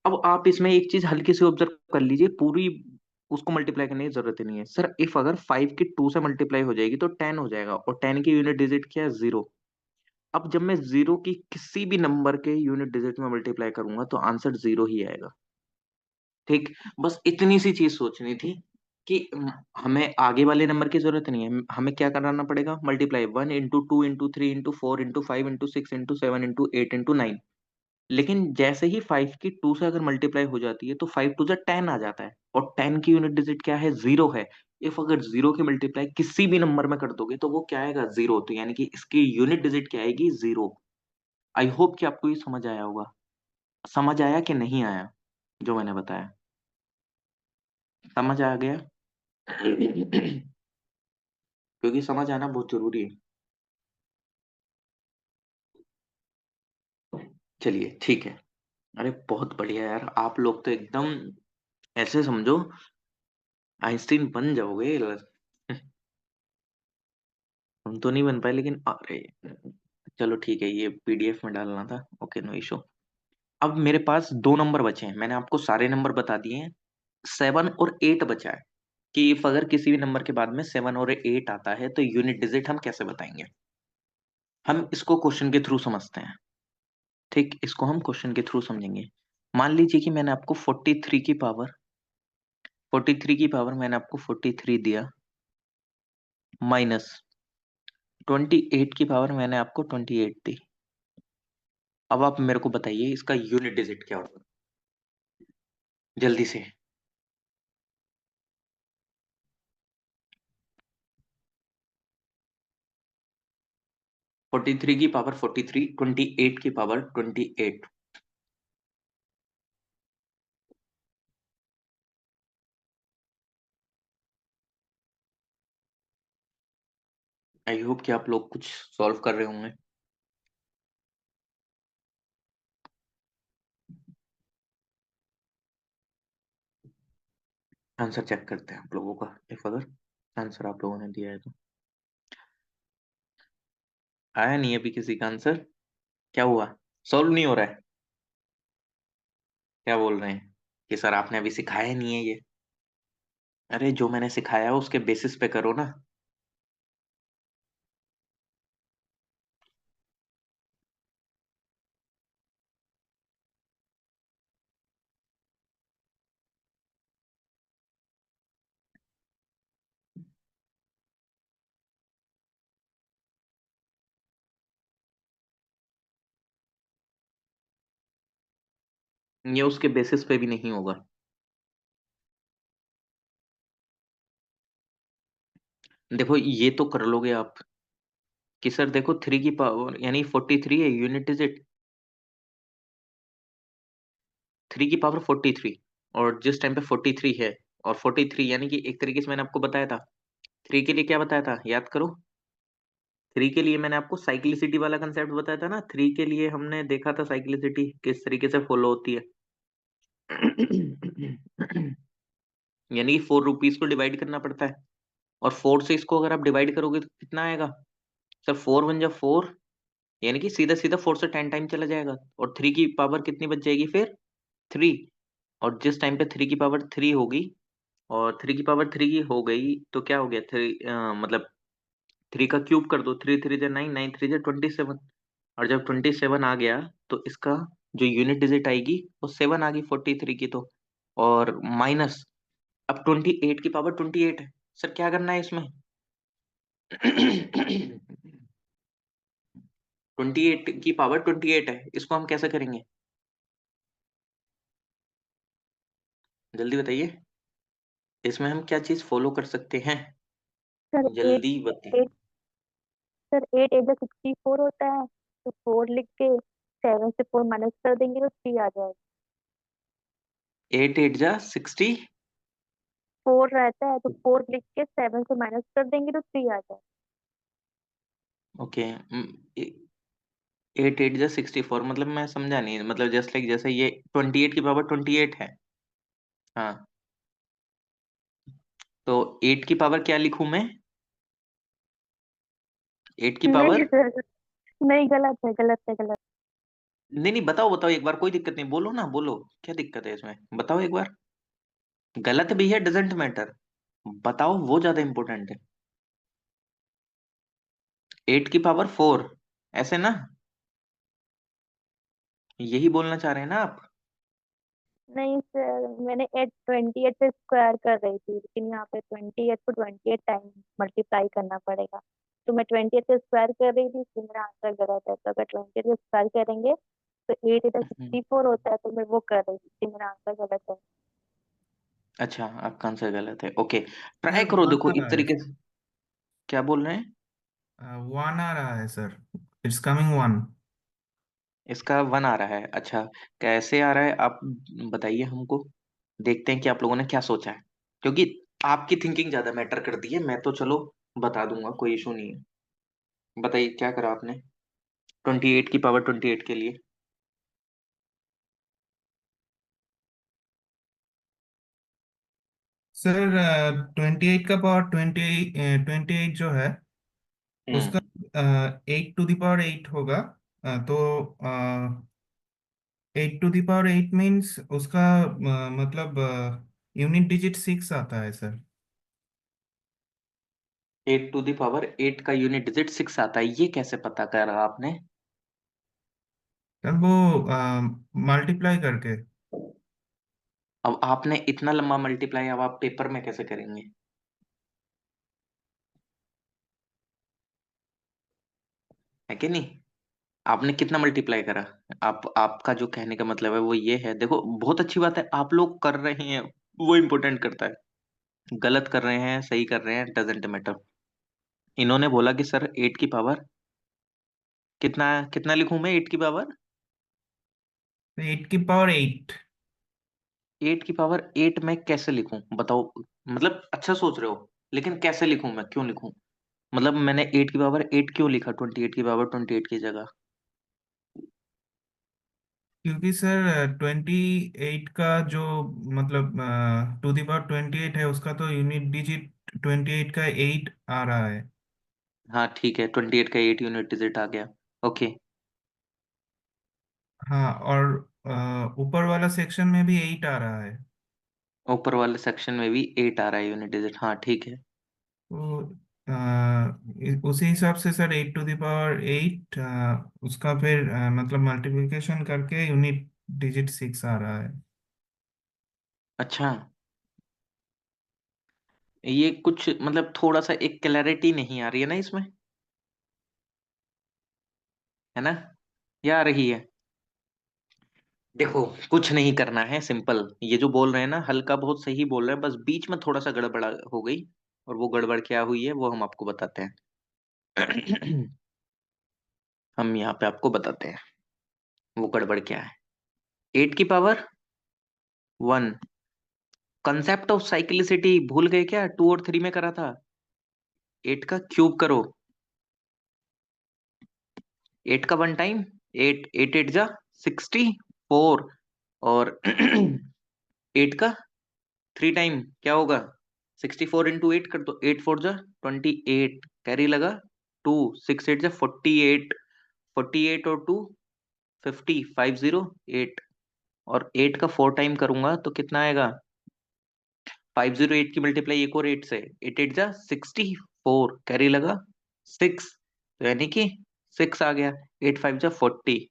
अब आप इसमें एक चीज हल्की से ऑब्जर्व कर लीजिए, पूरी उसको मल्टीप्लाई करने की जरूरत ही नहीं है सर। इफ अगर 5 की 2 से मल्टीप्लाई हो जाएगी तो 10 हो जाएगा, और 10 की यूनिट डिजिट क्या है? जीरो। अब जब मैं जीरो की किसी भी नंबर के यूनिट डिजिट में मल्टीप्लाई करूंगा तो आंसर जीरो ही आएगा। ठीक, बस इतनी सी चीज सोचनी थी कि हमें आगे वाले नंबर की जरूरत नहीं है। हमें क्या कराना पड़ेगा? Multiply 1 into 2 into 3 into 4 into 5 into 6 into 7 into 8 into 9। लेकिन जैसे ही 5 की 2 से अगर मल्टीप्लाई हो जाती है तो 5 टू जा 10 आ जाता है, और 10 की यूनिट डिजिट क्या है? जीरो है। इफ अगर जीरो की मल्टीप्लाई किसी भी नंबर में कर दोगे तो वो क्या आएगा? जीरो। तो यानी कि इसकी यूनिट डिजिट क्या आएगी? जीरो। आई होप कि आपको ये समझ आया होगा। समझ आया कि नहीं आया जो मैंने बताया? समझ आ गया? क्योंकि समझ आना बहुत जरूरी है। चलिए ठीक है। अरे बहुत बढ़िया यार, आप लोग तो एकदम ऐसे समझो आइंस्टीन बन जाओगे। हम तो नहीं बन पाए, लेकिन अरे चलो ठीक है, ये पीडीएफ में डालना था। Okay no issue. अब मेरे पास दो नंबर बचे हैं, मैंने आपको सारे नंबर बता दिए हैं। 7 और 8 बचा है कि इफ अगर किसी भी नंबर के बाद में 7 और 8 आता है तो यूनिट डिजिट हम कैसे बताएंगे। हम इसको क्वेश्चन के थ्रू समझते हैं। ठीक, इसको हम क्वेश्चन के थ्रू समझेंगे। मान लीजिए कि मैंने आपको 43 की पावर मैंने आपको 43 दिया, माइनस 28 की पावर मैंने आपको 28 दी। अब आप मेरे को बताइए इसका यूनिट डिजिट क्या होगा जल्दी से। 43 की पावर 43, 28 की पावर 28। आई होप कि आप लोग कुछ सॉल्व कर रहे होंगे। आंसर चेक करते हैं आप लोगों का, इफ अगर आंसर आप लोगों ने दिया है तो। आया नहीं अभी किसी का आंसर? क्या हुआ? सॉल्व नहीं हो रहा है? क्या बोल रहे हैं कि सर आपने अभी सिखाया नहीं है ये? अरे जो मैंने सिखाया है उसके बेसिस पे करो ना। ये उसके बेसिस पे भी नहीं होगा। देखो ये तो कर लोगे आप कि सर देखो 3 की पावर यानी 43 है, यूनिट डिजिट 3 की पावर 43, और जिस टाइम पे 43 है, और 43 यानी कि एक तरीके से मैंने आपको बताया था 3 के लिए क्या बताया था, याद करो। 3 के लिए मैंने आपको साइक्लिसिटी वाला कंसेप्ट बताया था ना, 3 के लिए हमने देखा था साइक्लिसिटी किस तरीके से फॉलो होती है। यानी कि 4 रुपीज को डिवाइड करना पड़ता है, और 4 से इसको अगर आप डिवाइड करोगे तो कितना आएगा? सर 4 × 1 = 4, यानी कि सीधा सीधा 4 से 10 टाइम चला जाएगा, और 3 की पावर कितनी बच जाएगी फिर? 3। और जिस टाइम पे 3 की पावर 3 होगी, और 3 की पावर 3 की हो गई तो क्या हो गया, 3 मतलब 3 का क्यूब कर दो, 3 × 3 = 9, 9 × 3 = 27। और जब 27 आ गया तो इसका जो यूनिट डिजिट आएगी वो 7 आ गई 43 की तो। और माइनस, अब 28 की पावर 28 है। सर क्या करना है इसमें? 28 की पावर 28 है, इसको हम कैसे करेंगे? जल्दी बताइए, इसमें हम क्या चीज फॉलो कर सकते हैं? सर एट जल्दी बताइए। एट सर 8 8 × 64 होता है, तो 4 लिख के 7 से 4 माइनस कर देंगे तो 3 आ जाएगा। 8 8 × 60। 4 रहता है तो 4 लिख के 7 से माइनस कर देंगे तो 3 आ जाएगा। ओके। 8 8 × 64 मतलब मैं समझा नहीं, मतलब जस्ट लाइक जैसे ये 28 की पावर 28 है। हाँ, तो 8 की पावर क्या लिखूं मैं? 8 की नहीं पावर, सर, नहीं, गलत है, गलत है, गलत। नहीं नहीं, बताओ बताओ एक बार, कोई दिक्कत नहीं, बोलो ना, बोलो क्या दिक्कत है इसमें, बताओ एक बार। गलत भी है, डजेंट मैटर, बताओ, वो ज्यादा इंपॉर्टेंट है। 8 की पावर 4, ऐसे ना? यही बोलना चाह रहे हैं ना आप? नहीं सर, मैंने 28 से स्क्वायर कर रही थी, लेकिन यहाँ पे 28 को 28 टाइम मल्टीप्लाई करना पड़ेगा। तो मैं 28 से स्क्वायर कर रही थी, इसलिए मेरा आंसर गलत है। तो अगर 28 से स्क्वायर करेंगे तो 8 8 × 64 होता है, तो मैं वो कर रही थी, इसलिए मेरा आंसर गलत है। अच्छा, आपका आंसर गलत है, ओके। ट्राई सर करो, वन देखो आ इस रहा है। तरीके से। क्या बोल रहे हैं? 1 आ रहा है सर। It's coming 1। इसका 1 आ रहा है, अच्छा। कैसे आ रहा है आप बताइए हमको, देखते हैं कि आप लोगों ने क्या सोचा है, क्योंकि आपकी थिंकिंग ज्यादा मैटर करती है। मैं तो चलो बता दूंगा, कोई इशू नहीं है। बताइए क्या करा आपने 28 की पावर 28 के लिए? सर 28 का पावर 28 जो है उसका हम्म। 8 टू द पावर 8 होगा। तो 8 टू द पावर 8 मीन्स उसका मतलब यूनिट डिजिट 6 आता है सर। 8 टू द पावर 8 का यूनिट डिजिट 6 आता है, ये कैसे पता करा आपने? सर वो मल्टीप्लाई करके। अब आपने इतना लंबा मल्टीप्लाई अब आप पेपर में कैसे करेंगे? है कि नहीं? आपने कितना मल्टीप्लाई करा? आपका जो कहने का मतलब है वो ये है, देखो बहुत अच्छी बात है आप लोग कर रहे हैं, वो इम्पोर्टेंट करता है। गलत कर रहे हैं सही कर रहे हैं डजेंट मैटर। इन्होंने बोला कि सर 8 की पावर कितना, कितना लिखूं मैं 8 की पावर? 8 की पावर 8। 8 की पावर 8 मैं कैसे लिखूं बताओ? मतलब अच्छा सोच रहे हो, लेकिन कैसे लिखूं मैं, क्यों लिखूं? मतलब मैंने 8 की पावर 8 क्यों लिखा 28 की पावर 28 की जगह? क्योंकि सर 28 का जो मतलब टू द पावर 28 है, उसका तो यूनिट डिजिट 28 का 8 आ रहा है। हाँ ठीक है, 28 का 8 यूनिट डिजिट आ गया। ओके। हाँ, और ऊपर वाला सेक्शन में भी 8 आ रहा है। ऊपर वाले सेक्शन में भी 8 आ रहा है यूनिट डिजिट, हाँ ठीक है। तो उसी हिसाब से सर 8 टू द पावर 8 उसका फिर मतलब मल्टीप्लिकेशन करके यूनिट डिजिट 6 आ रहा है। अच्छा, ये कुछ मतलब थोड़ा सा एक क्लैरिटी नहीं आ रही है ना इसमें, है ना? या आ रही है? देखो, कुछ नहीं करना है, सिंपल। ये जो बोल रहे हैं ना, हल्का बहुत सही बोल रहे हैं, बस बीच में थोड़ा सा गड़बड़ हो गई। और वो गड़बड़ क्या हुई है वो हम आपको बताते हैं। हम यहाँ पे आपको बताते हैं वो गड़बड़ क्या है। 8 की पावर 1। कंसेप्ट ऑफ साइक्लिसिटी भूल गए क्या? 2 और 3 में करा था। 8 का क्यूब करो। 8 का 1 टाइम 8, 8 8 जा 64। और 8 का 3 टाइम क्या होगा? 64 × 8 कर दो, 8 4 जा 28, कैरी लगा 2, 6 8 जा 48, 48 और 2 50, 508। और 8 का 4 टाइम करूंगा तो कितना आएगा? 508 की मल्टीप्लाई एक और 8 से, 8 8 जा 64, कैरी लगा 6, तो यानी कि 6 आ गया। 8 5 जा 40।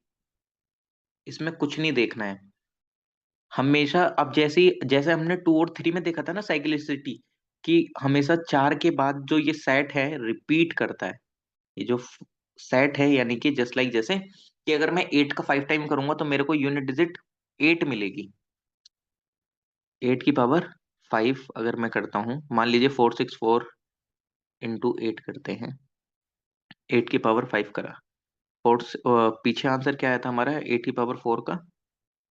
इसमें कुछ नहीं देखना है हमेशा। अब जैसे हमने 2 और 3 में देखा था ना साइक्लिसिटी, कि हमेशा 4 के बाद जो ये सेट है रिपीट करता है। ये जो सेट है, यानी कि जस्ट लाइक जैसे कि अगर मैं 8 का 5 टाइम करूंगा तो मेरे को यूनिट डिजिट 8 मिलेगी। 8 की पावर 5 अगर मैं करता हूँ, मान लीजिए 464 × 8 करते हैं। 8 की पावर 5 करा। पीछे आंसर क्या आया था हमारा 8 की पावर 4 का?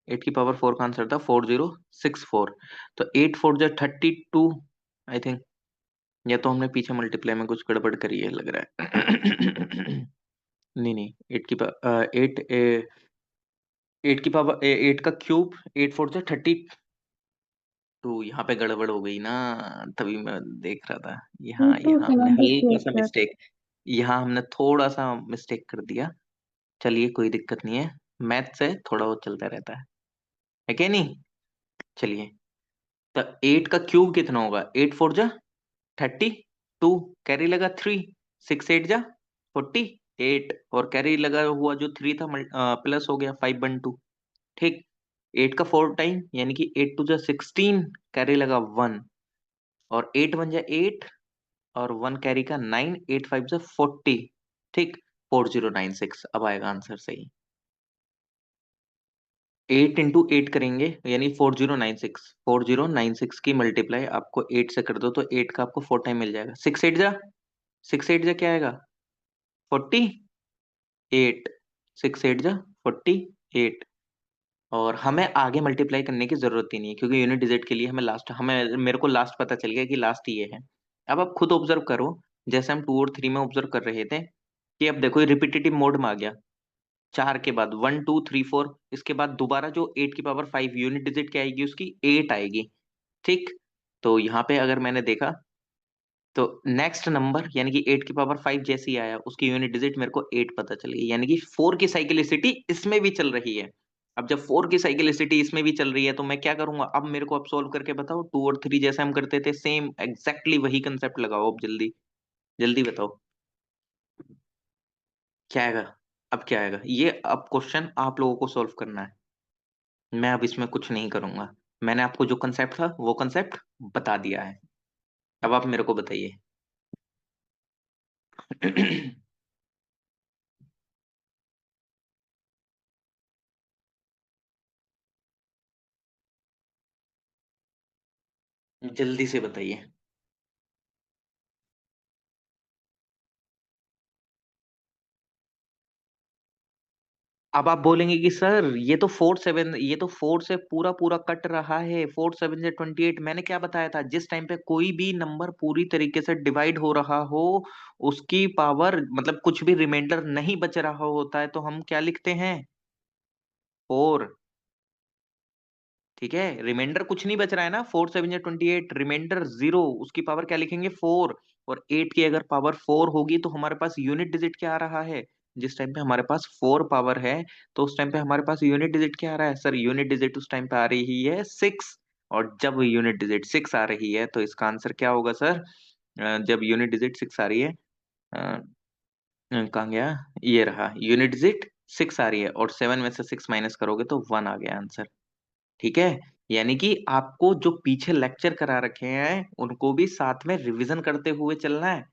8 की पावर 4 का आंसर था 4064। तो 8 4 जा 32, आई थिंक। या तो हमने पीछे मल्टीप्लाई में कुछ गड़बड़ करी है लग रहा है। नहीं नहीं, 8 का क्यूब 8 4 जा 32। यहाँ पे गड़बड़ हो गई ना, तभी मैं देख रहा था। टू यहाँ टू यहाँ हमने सेवेंटी हल्का सा सिक्स मिस्टेक, यहाँ हमने थोड़ा सा मिस्टेक कर दिया। चलिए कोई दिक्कत नहीं है, मैथ से थोड़ा वो चलता रहता है क्या नहीं? चलिए, तो 8 का क्यूब कितना होगा? 8 4 जा 32, कैरी लगा 3, 6 8 जा 48, और कैरी लगा हुआ जो 3 था प्लस हो गया 5 1 2। ठीक। 8 का 4 टाइम यानी कि 8 2 जा 16, कैरी लगा 1, और 8 1 जा 8, और 1 कैरी का 9, 8 5 जा 40। ठीक। 4096 अब आएगा आंसर सही। 8 × 8 करेंगे यानी 4096। की मल्टीप्लाई आपको 8 से कर दो तो 8 का आपको 4 टाइम मिल जाएगा। 6 8 जा क्या आएगा? 48। 6 8 जा 48। और हमें आगे मल्टीप्लाई करने की जरूरत ही नहीं है, क्योंकि यूनिट डिजिट के लिए हमें मेरे को लास्ट पता चल गया कि लास्ट ये है। अब आप खुद ऑब्जर्व करो, जैसे हम 2 और 3 में ऑब्जर्व कर रहे थे, कि अब देखो रिपीटेटिव मोड में आ गया। 4 के बाद 1 2 3 4, इसके बाद दोबारा जो 8 की पावर 5 यूनिट डिजिट क्या आएगी उसकी? 8 आएगी। ठीक। तो यहाँ पे अगर मैंने देखा तो नेक्स्ट नंबर यानी कि 8 की पावर 5 जैसे ही आया, उसकी यूनिट डिजिट मेरे को 8 पता चल गई, यानी कि 4 की साइक्लिसिटी इसमें भी चल रही है। अब जब 4 की साइक्लिसिटी इसमें भी चल रही है तो मैं क्या करूंगा? अब मेरे को अब सोल्व करके बताओ। 2 और 3 जैसे हम करते थे, सेम एग्जैक्टली वही कंसेप्ट लगाओ। अब जल्दी जल्दी बताओ क्या आएगा। अब क्या आएगा ये? अब क्वेश्चन आप लोगों को सोल्व करना है, मैं अब इसमें कुछ नहीं करूंगा। मैंने आपको जो कंसेप्ट था वो कंसेप्ट बता दिया है। अब आप मेरे को बताइए। जल्दी से बताइए। अब आप बोलेंगे कि सर ये तो 4 से पूरा पूरा कट रहा है, 4 7 से 28। मैंने क्या बताया था, जिस टाइम पे कोई भी नंबर पूरी तरीके से डिवाइड हो रहा हो, उसकी पावर मतलब कुछ भी रिमाइंडर नहीं बच रहा होता है, तो हम क्या लिखते हैं, 4। ठीक है, रिमाइंडर कुछ नहीं बच रहा है ना, 4 7 से 28, रिमाइंडर 0, उसकी पावर क्या लिखेंगे, 4। और 8 की अगर पावर 4 होगी तो हमारे पास यूनिट डिजिट क्या आ रहा है, जिस टाइम पे हमारे पास 4 पावर है, तो उस टाइम पे हमारे पास यूनिट डिजिट क्या आ रहा है सर, यूनिट डिजिट उस टाइम पे आ रही है 6। और जब यूनिट डिजिट 6 आ रही है तो इसका आंसर क्या होगा सर, जब यूनिट डिजिट 6 आ रही है, कहाँ गया, ये रहा, यूनिट डिजिट 6 आ रही है और 7 में से 6 माइनस करोगे तो 1 आ गया आंसर। ठीक है, यानी कि आपको जो पीछे लेक्चर करा रखे हैं उनको भी साथ में रिवीजन करते हुए चलना है।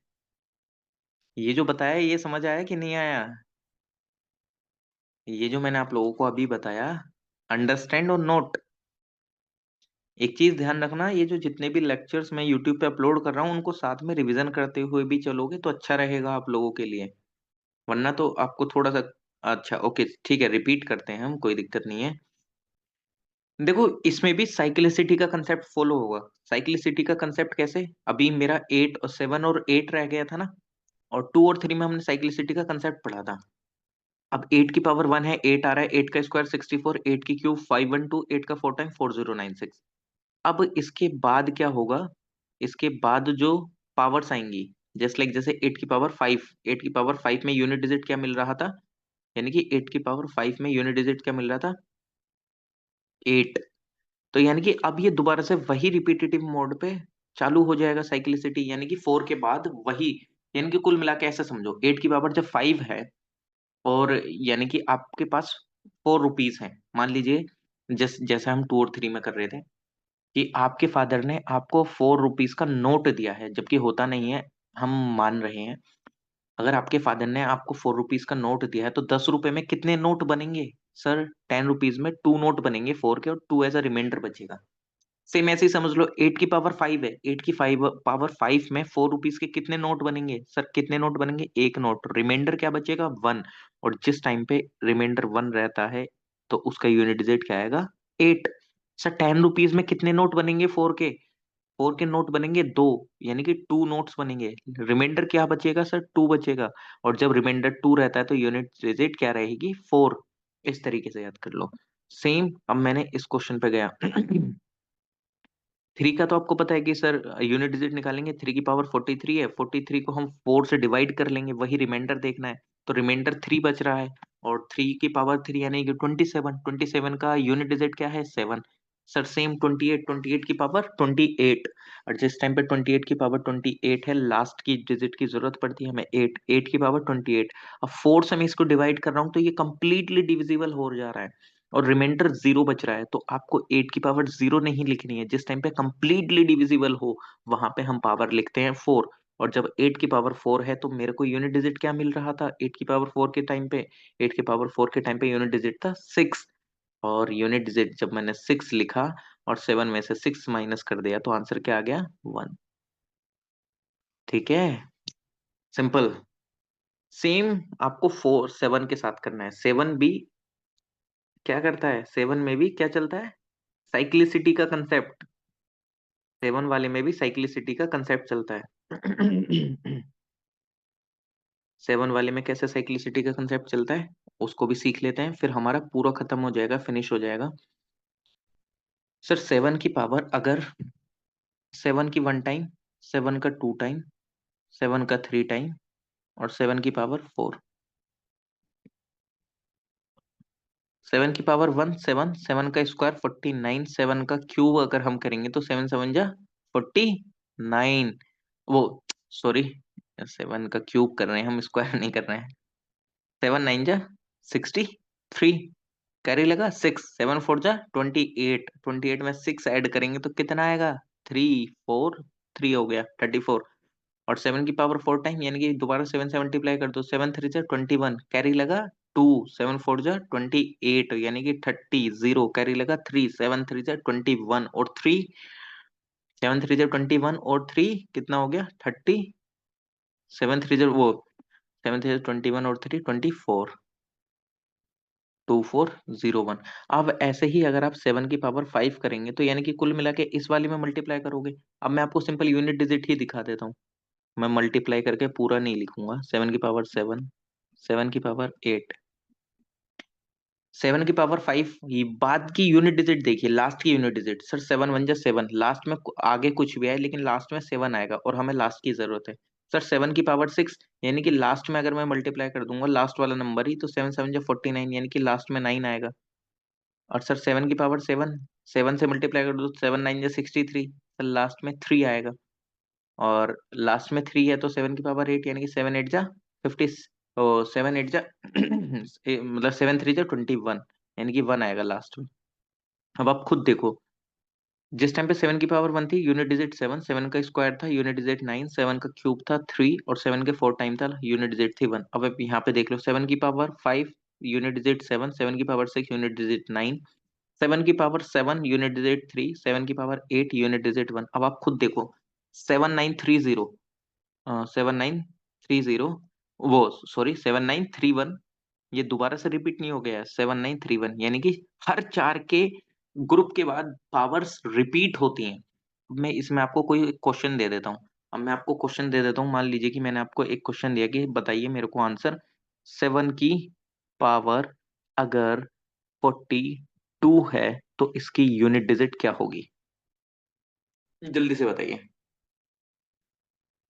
ये जो बताया ये समझ आया कि नहीं आया, ये जो मैंने आप लोगों को अभी बताया, अंडरस्टैंड और नोट। एक चीज ध्यान रखना, ये जो जितने भी लेक्चर्स मैं यूट्यूब पे अपलोड कर रहा हूँ उनको साथ में रिवीजन करते हुए भी चलोगे तो अच्छा रहेगा आप लोगों के लिए, वरना तो आपको थोड़ा सा। अच्छा ओके ठीक है, रिपीट करते हैं हम, कोई दिक्कत नहीं है। देखो इसमें भी साइक्लिसिटी का कंसेप्ट फॉलो होगा। साइक्लिसिटी का कंसेप्ट कैसे, अभी मेरा 8 और 7 और 8 रह गया था ना, और 2 और 3 में हमने साइक्लिसिटी का कंसेप्ट पढ़ा था। अब 8 की पावर 1 है, 8 आ रहा है, 8 का स्क्वायर 64, 8 की क्यूब 512, 8 का 4 टाइम 4096। अब इसके बाद क्या होगा, इसके बाद जो पावर्स आएंगी, जस्ट लाइक जैसे 8 की पावर 5, 8 की पावर 5 में यूनिट डिजिट क्या मिल रहा था, यानी कि 8 की पावर 5 में यूनिट डिजिट क्या मिल रहा था, 8। तो यानी कि अब ये दोबारा से वही रिपीटेटिव मोड पे चालू हो जाएगा साइक्लिसिटी, यानी कि 4 के बाद वही, यानी कि कुल मिला के ऐसे समझो, 8 की पावर जब 5 है, और यानी कि आपके पास 4 रुपीज है, मान लीजिए, जैसे हम 2 और 3 में कर रहे थे, कि आपके फादर ने आपको 4 रुपीज का नोट दिया है, जबकि होता नहीं है, हम मान रहे हैं। अगर आपके फादर ने आपको 4 रुपीज का नोट दिया है तो 10 रुपए में कितने नोट बनेंगे सर, 10 रुपीज में 2 नोट बनेंगे 4 के, और 2 एज अ रिमाइंडर बचेगा। सेम ऐसे ही समझ लो, 8 की पावर 5 है, 8 की 5 पावर 5 में 4 रुपीज के कितने नोट बनेंगे सर, कितने नोट बनेंगे, एक नोट, रिमाइंडर क्या बचेगा, 1। और जिस टाइम पे रिमाइंडर 1 रहता है तो उसका यूनिट डिजिट क्या आएगा, 8। सर 10 रुपीज में कितने नोट बनेंगे 4 के नोट बनेंगे 2, यानी कि 2 नोट्स बनेंगे, रिमाइंडर क्या बचेगा सर, 2 बचेगा। और जब रिमाइंडर 2 रहता है तो यूनिट डिजिट क्या रहेगी, 4। इस तरीके से याद कर लो। सेम अब मैंने इस क्वेश्चन पे गया 3 का तो आपको पता है कि सर यूनिट डिजिट निकालेंगे, 3 की पावर 43 है, 43 को हम 4 से डिवाइड कर लेंगे, वही रिमाइंडर देखना है, तो रिमाइंडर 3 बच रहा है। और 3 की पावर 3 यानी कि 27, 27 का यूनिट डिजिट क्या है, 7। सर सेम 28, 28 की पावर 28, और जिस टाइम पे 28 की पावर 28 है, लास्ट की डिजिट की जरूरत पड़ती है हमें 8, 8 की पावर 28। अब 4 से मैं इसको डिवाइड कर रहा हूँ तो ये कंप्लीटली डिविजिबल हो जा रहा है, और रिमाइंडर 0 बच रहा है, तो आपको 8 की पावर 0 नहीं लिखनी है, जिस टाइम पे कंप्लीटली डिविजिबल हो वहां पे हम पावर लिखते हैं 4। और जब 8 की पावर 4 है तो मेरे को यूनिट डिजिट क्या मिल रहा था 8 की पावर 4 के टाइम पे, 8 की पावर 4 के टाइम पे यूनिट डिजिट था 6। और यूनिट डिजिट जब मैंने 6 लिखा और 7 में से 6 माइनस कर दिया तो आंसर क्या आ गया, 1। ठीक है, सिंपल। सेम आपको 7 के साथ करना है, 7 भी क्या करता है, 7 में भी क्या चलता है, साइक्लिसिटी का कंसेप्ट, 7 वाले में भी साइक्लिसिटी का कंसेप्ट चलता है। 7 वाले में कैसे साइक्लिसिटी का कंसेप्ट चलता है उसको भी सीख लेते हैं, फिर हमारा पूरा खत्म हो जाएगा, फिनिश हो जाएगा। सर 7 की पावर अगर 7 की 1 टाइम, 7 का 2 टाइम, 7 का 3 टाइम, और 7 की पावर 4, 7 की पावर 1 7, 7 का स्क्वायर 49, 7 का क्यूब अगर हम करेंगे तो 7 7 जा 49, वो सॉरी, 7 का क्यूब कर रहे हैं हम, स्क्वायर नहीं कर रहे हैं। 7 9 जा 63, कैरी लगा 6, 7 4 जा 28, 28 में 6 ऐड करेंगे तो कितना आएगा, 3 4, 3 हो गया 34। और 7 की पावर 4 टाइम, यानी कि दोबारा 7 से मल्टीप्लाई कर दो, 7 3 जा 21, कैरी लगा 2, 7 4 जा 28, यानी कि 30, कैरी लगा 3, 7 3 जा 21, और 3, 7 3 जा 21 और 3 कितना हो गया 30, 7 3 जा वो 7 3 जा 21 और 3 24। 2401। अब ऐसे ही अगर आप 7 की पावर 5 करेंगे तो यानी कि कुल मिला के इस वाली में मल्टीप्लाई करोगे। अब मैं आपको सिंपल यूनिट डिजिट ही दिखा देता हूँ, मैं मल्टीप्लाई करके पूरा नहीं लिखूंगा। 7 की पावर 7, 7 की पावर 8, 7 की पावर 5, ये बाद की यूनिट डिजिट देखिए, लास्ट की यूनिट डिजिट। सर 7 1 जा 7, लास्ट में आगे कुछ भी आए लेकिन लास्ट में 7 आएगा और हमें लास्ट की जरूरत है। सर 7 की पावर 6, यानी कि लास्ट में अगर मैं मल्टीप्लाई कर दूंगा लास्ट वाला नंबर ही, तो 7 7 जा 49, यानी कि लास्ट में 9 आएगा। और सर 7 की पावर 7, 7 से मल्टीप्लाई कर दो, 7 9 जा 63, सर लास्ट में 3 आएगा। और लास्ट में 3 है तो 7 की पावर 8, यानी कि 7 8 जा 50, ओ 7 8 जा मतलब 7 3 जा 21, यानी कि 1 आएगा लास्ट में। अब आप खुद देखो, जिस टाइम पे 7 की पावर 1 थी, यूनिट डिजिट 7, 7 का स्क्वायर था यूनिट डिजिट 9, 7 का क्यूब था 3 और 7 के 4 टाइम था यूनिट डिजिट थी 1। अब आप यहाँ पे देख लो, 7 की पावर 5 यूनिट डिजिट 7, 7 की पावर 6 यूनिट डिजिट 9, 7 की पावर 7 यूनिट डिजिट 3, 7 की पावर 8 यूनिट डिजिट 1। अब आप खुद देखो, 7930, 7930, वो सॉरी 7931, ये दोबारा से रिपीट नहीं हो गया है, 7931, यानी कि हर चार के ग्रुप के बाद पावर्स रिपीट होती हैं। अब मैं इसमें आपको कोई क्वेश्चन दे देता हूँ। अब मैं आपको क्वेश्चन दे देता हूँ, मान लीजिए कि मैंने आपको एक क्वेश्चन दिया कि बताइए मेरे को आंसर 7 की पावर अगर 42 है तो इसकी यूनिट डिजिट क्या होगी? जल्दी से बताइए,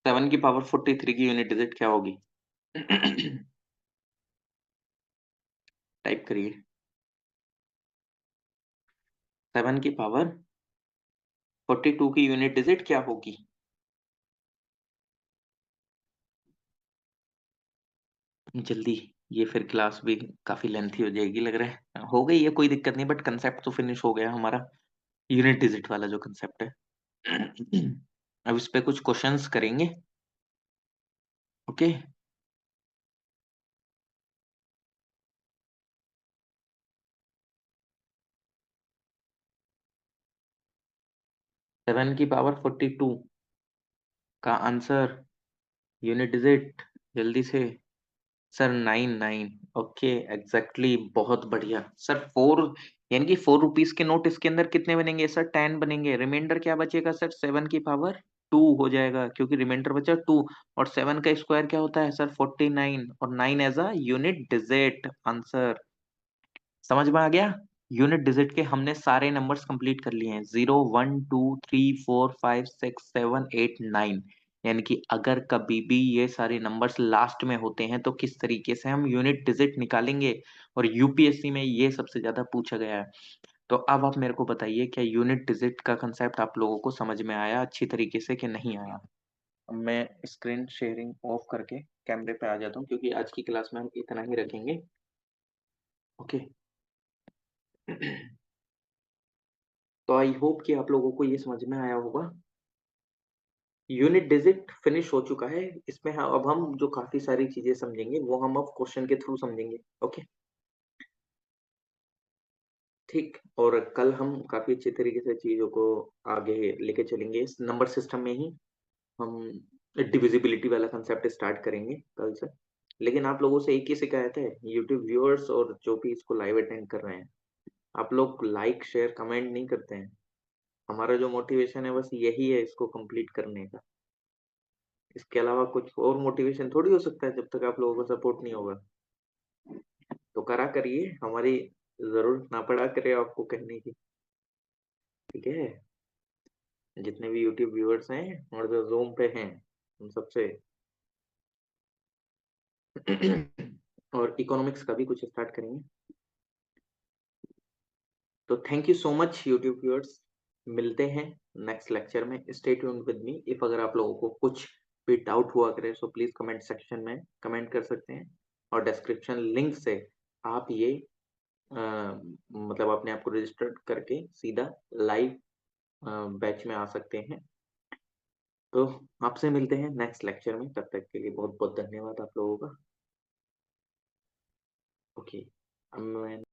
7 की पावर 43 की यूनिट डिजिट क्या होगी? टाइप करिए, 7 की पावर 42 की यूनिट डिजिट क्या होगी? जल्दी, ये फिर क्लास भी काफी लेंथी हो जाएगी लग रहा है। हो गई है, कोई दिक्कत नहीं, बट कंसेप्ट तो फिनिश हो गया हमारा, यूनिट डिजिट वाला जो कंसेप्ट है। अब इस पे कुछ क्वेश्चंस करेंगे। ओके, 7 की पावर 42 का आंसर, यूनिट डिजिट, जल्दी से। सर 9 9, ओके एग्जैक्टली, बहुत बढ़िया सर। 4, यानी कि 4 रुपीज के नोट इसके अंदर कितने बनेंगे सर? 10 बनेंगे। रिमाइंडर क्या बचेगा सर? 7 की पावर 2 हो जाएगा, क्योंकि रिमाइंडर बचा 2। और 7 का स्क्वायर क्या होता है सर? 49, और 9 as a unit digit answer. समझ में आ गया? यूनिट डिजिट के हमने सारे नंबर्स कंप्लीट कर लिए हैं, 0 1 2 3 4 5 6 7 8 9। यानी कि अगर कभी भी ये सारे नंबर्स लास्ट में होते हैं तो किस तरीके से हम यूनिट डिजिट निकालेंगे, और यूपीएससी में ये सबसे ज्यादा पूछा गया है। तो अब आप मेरे को बताइए, क्या यूनिट डिजिट का कंसेप्ट आप लोगों को समझ में आया अच्छी तरीके से कि नहीं आया? अब मैं स्क्रीन शेयरिंग ऑफ करके कैमरे पे आ जाता हूँ, क्योंकि आज की क्लास में हम इतना ही रखेंगे। ओके। तो आई होप कि आप लोगों को ये समझ में आया होगा। यूनिट डिजिट फिनिश हो चुका है, इसमें अब हम जो काफी सारी चीजें समझेंगे वो हम अब क्वेश्चन के थ्रू समझेंगे। ओके, ठीक। और कल हम काफी अच्छे तरीके से चीजों को आगे लेके चलेंगे, इस नंबर सिस्टम में ही हम डिविजिबिलिटी वाला कंसेप्ट स्टार्ट करेंगे कल से। लेकिन आप लोगों से एक ही शिकायत है, यूट्यूब व्यूअर्स और जो भी इसको लाइव अटेंड कर रहे हैं, आप लोग लाइक शेयर कमेंट नहीं करते हैं। हमारा जो मोटिवेशन है बस यही है, इसको कंप्लीट करने का। इसके अलावा कुछ और मोटिवेशन थोड़ी हो सकता है जब तक आप लोगों का सपोर्ट नहीं होगा। तो करा करिए, हमारी जरूरत ना पड़ा करे आपको कहने की, ठीक है? जितने भी यूट्यूब व्यूअर्स हैं और जो जूम पे हैं, उन सबसे। और इकोनॉमिक्स का भी कुछ स्टार्ट करेंगे। तो thank you so much YouTube viewers, मिलते हैं नेक्स्ट लेक्चर में। Stay tuned with me. If अगर आप लोगों को कुछ भी डाउट हुआ करे सो प्लीज कमेंट सेक्शन में कमेंट कर सकते हैं, और डिस्क्रिप्शन लिंक से आप ये मतलब अपने आप को रजिस्टर करके सीधा लाइव बैच में आ सकते हैं। तो आपसे मिलते हैं नेक्स्ट लेक्चर में, तब तक के लिए बहुत बहुत धन्यवाद आप लोगों का। ओके, अब मैं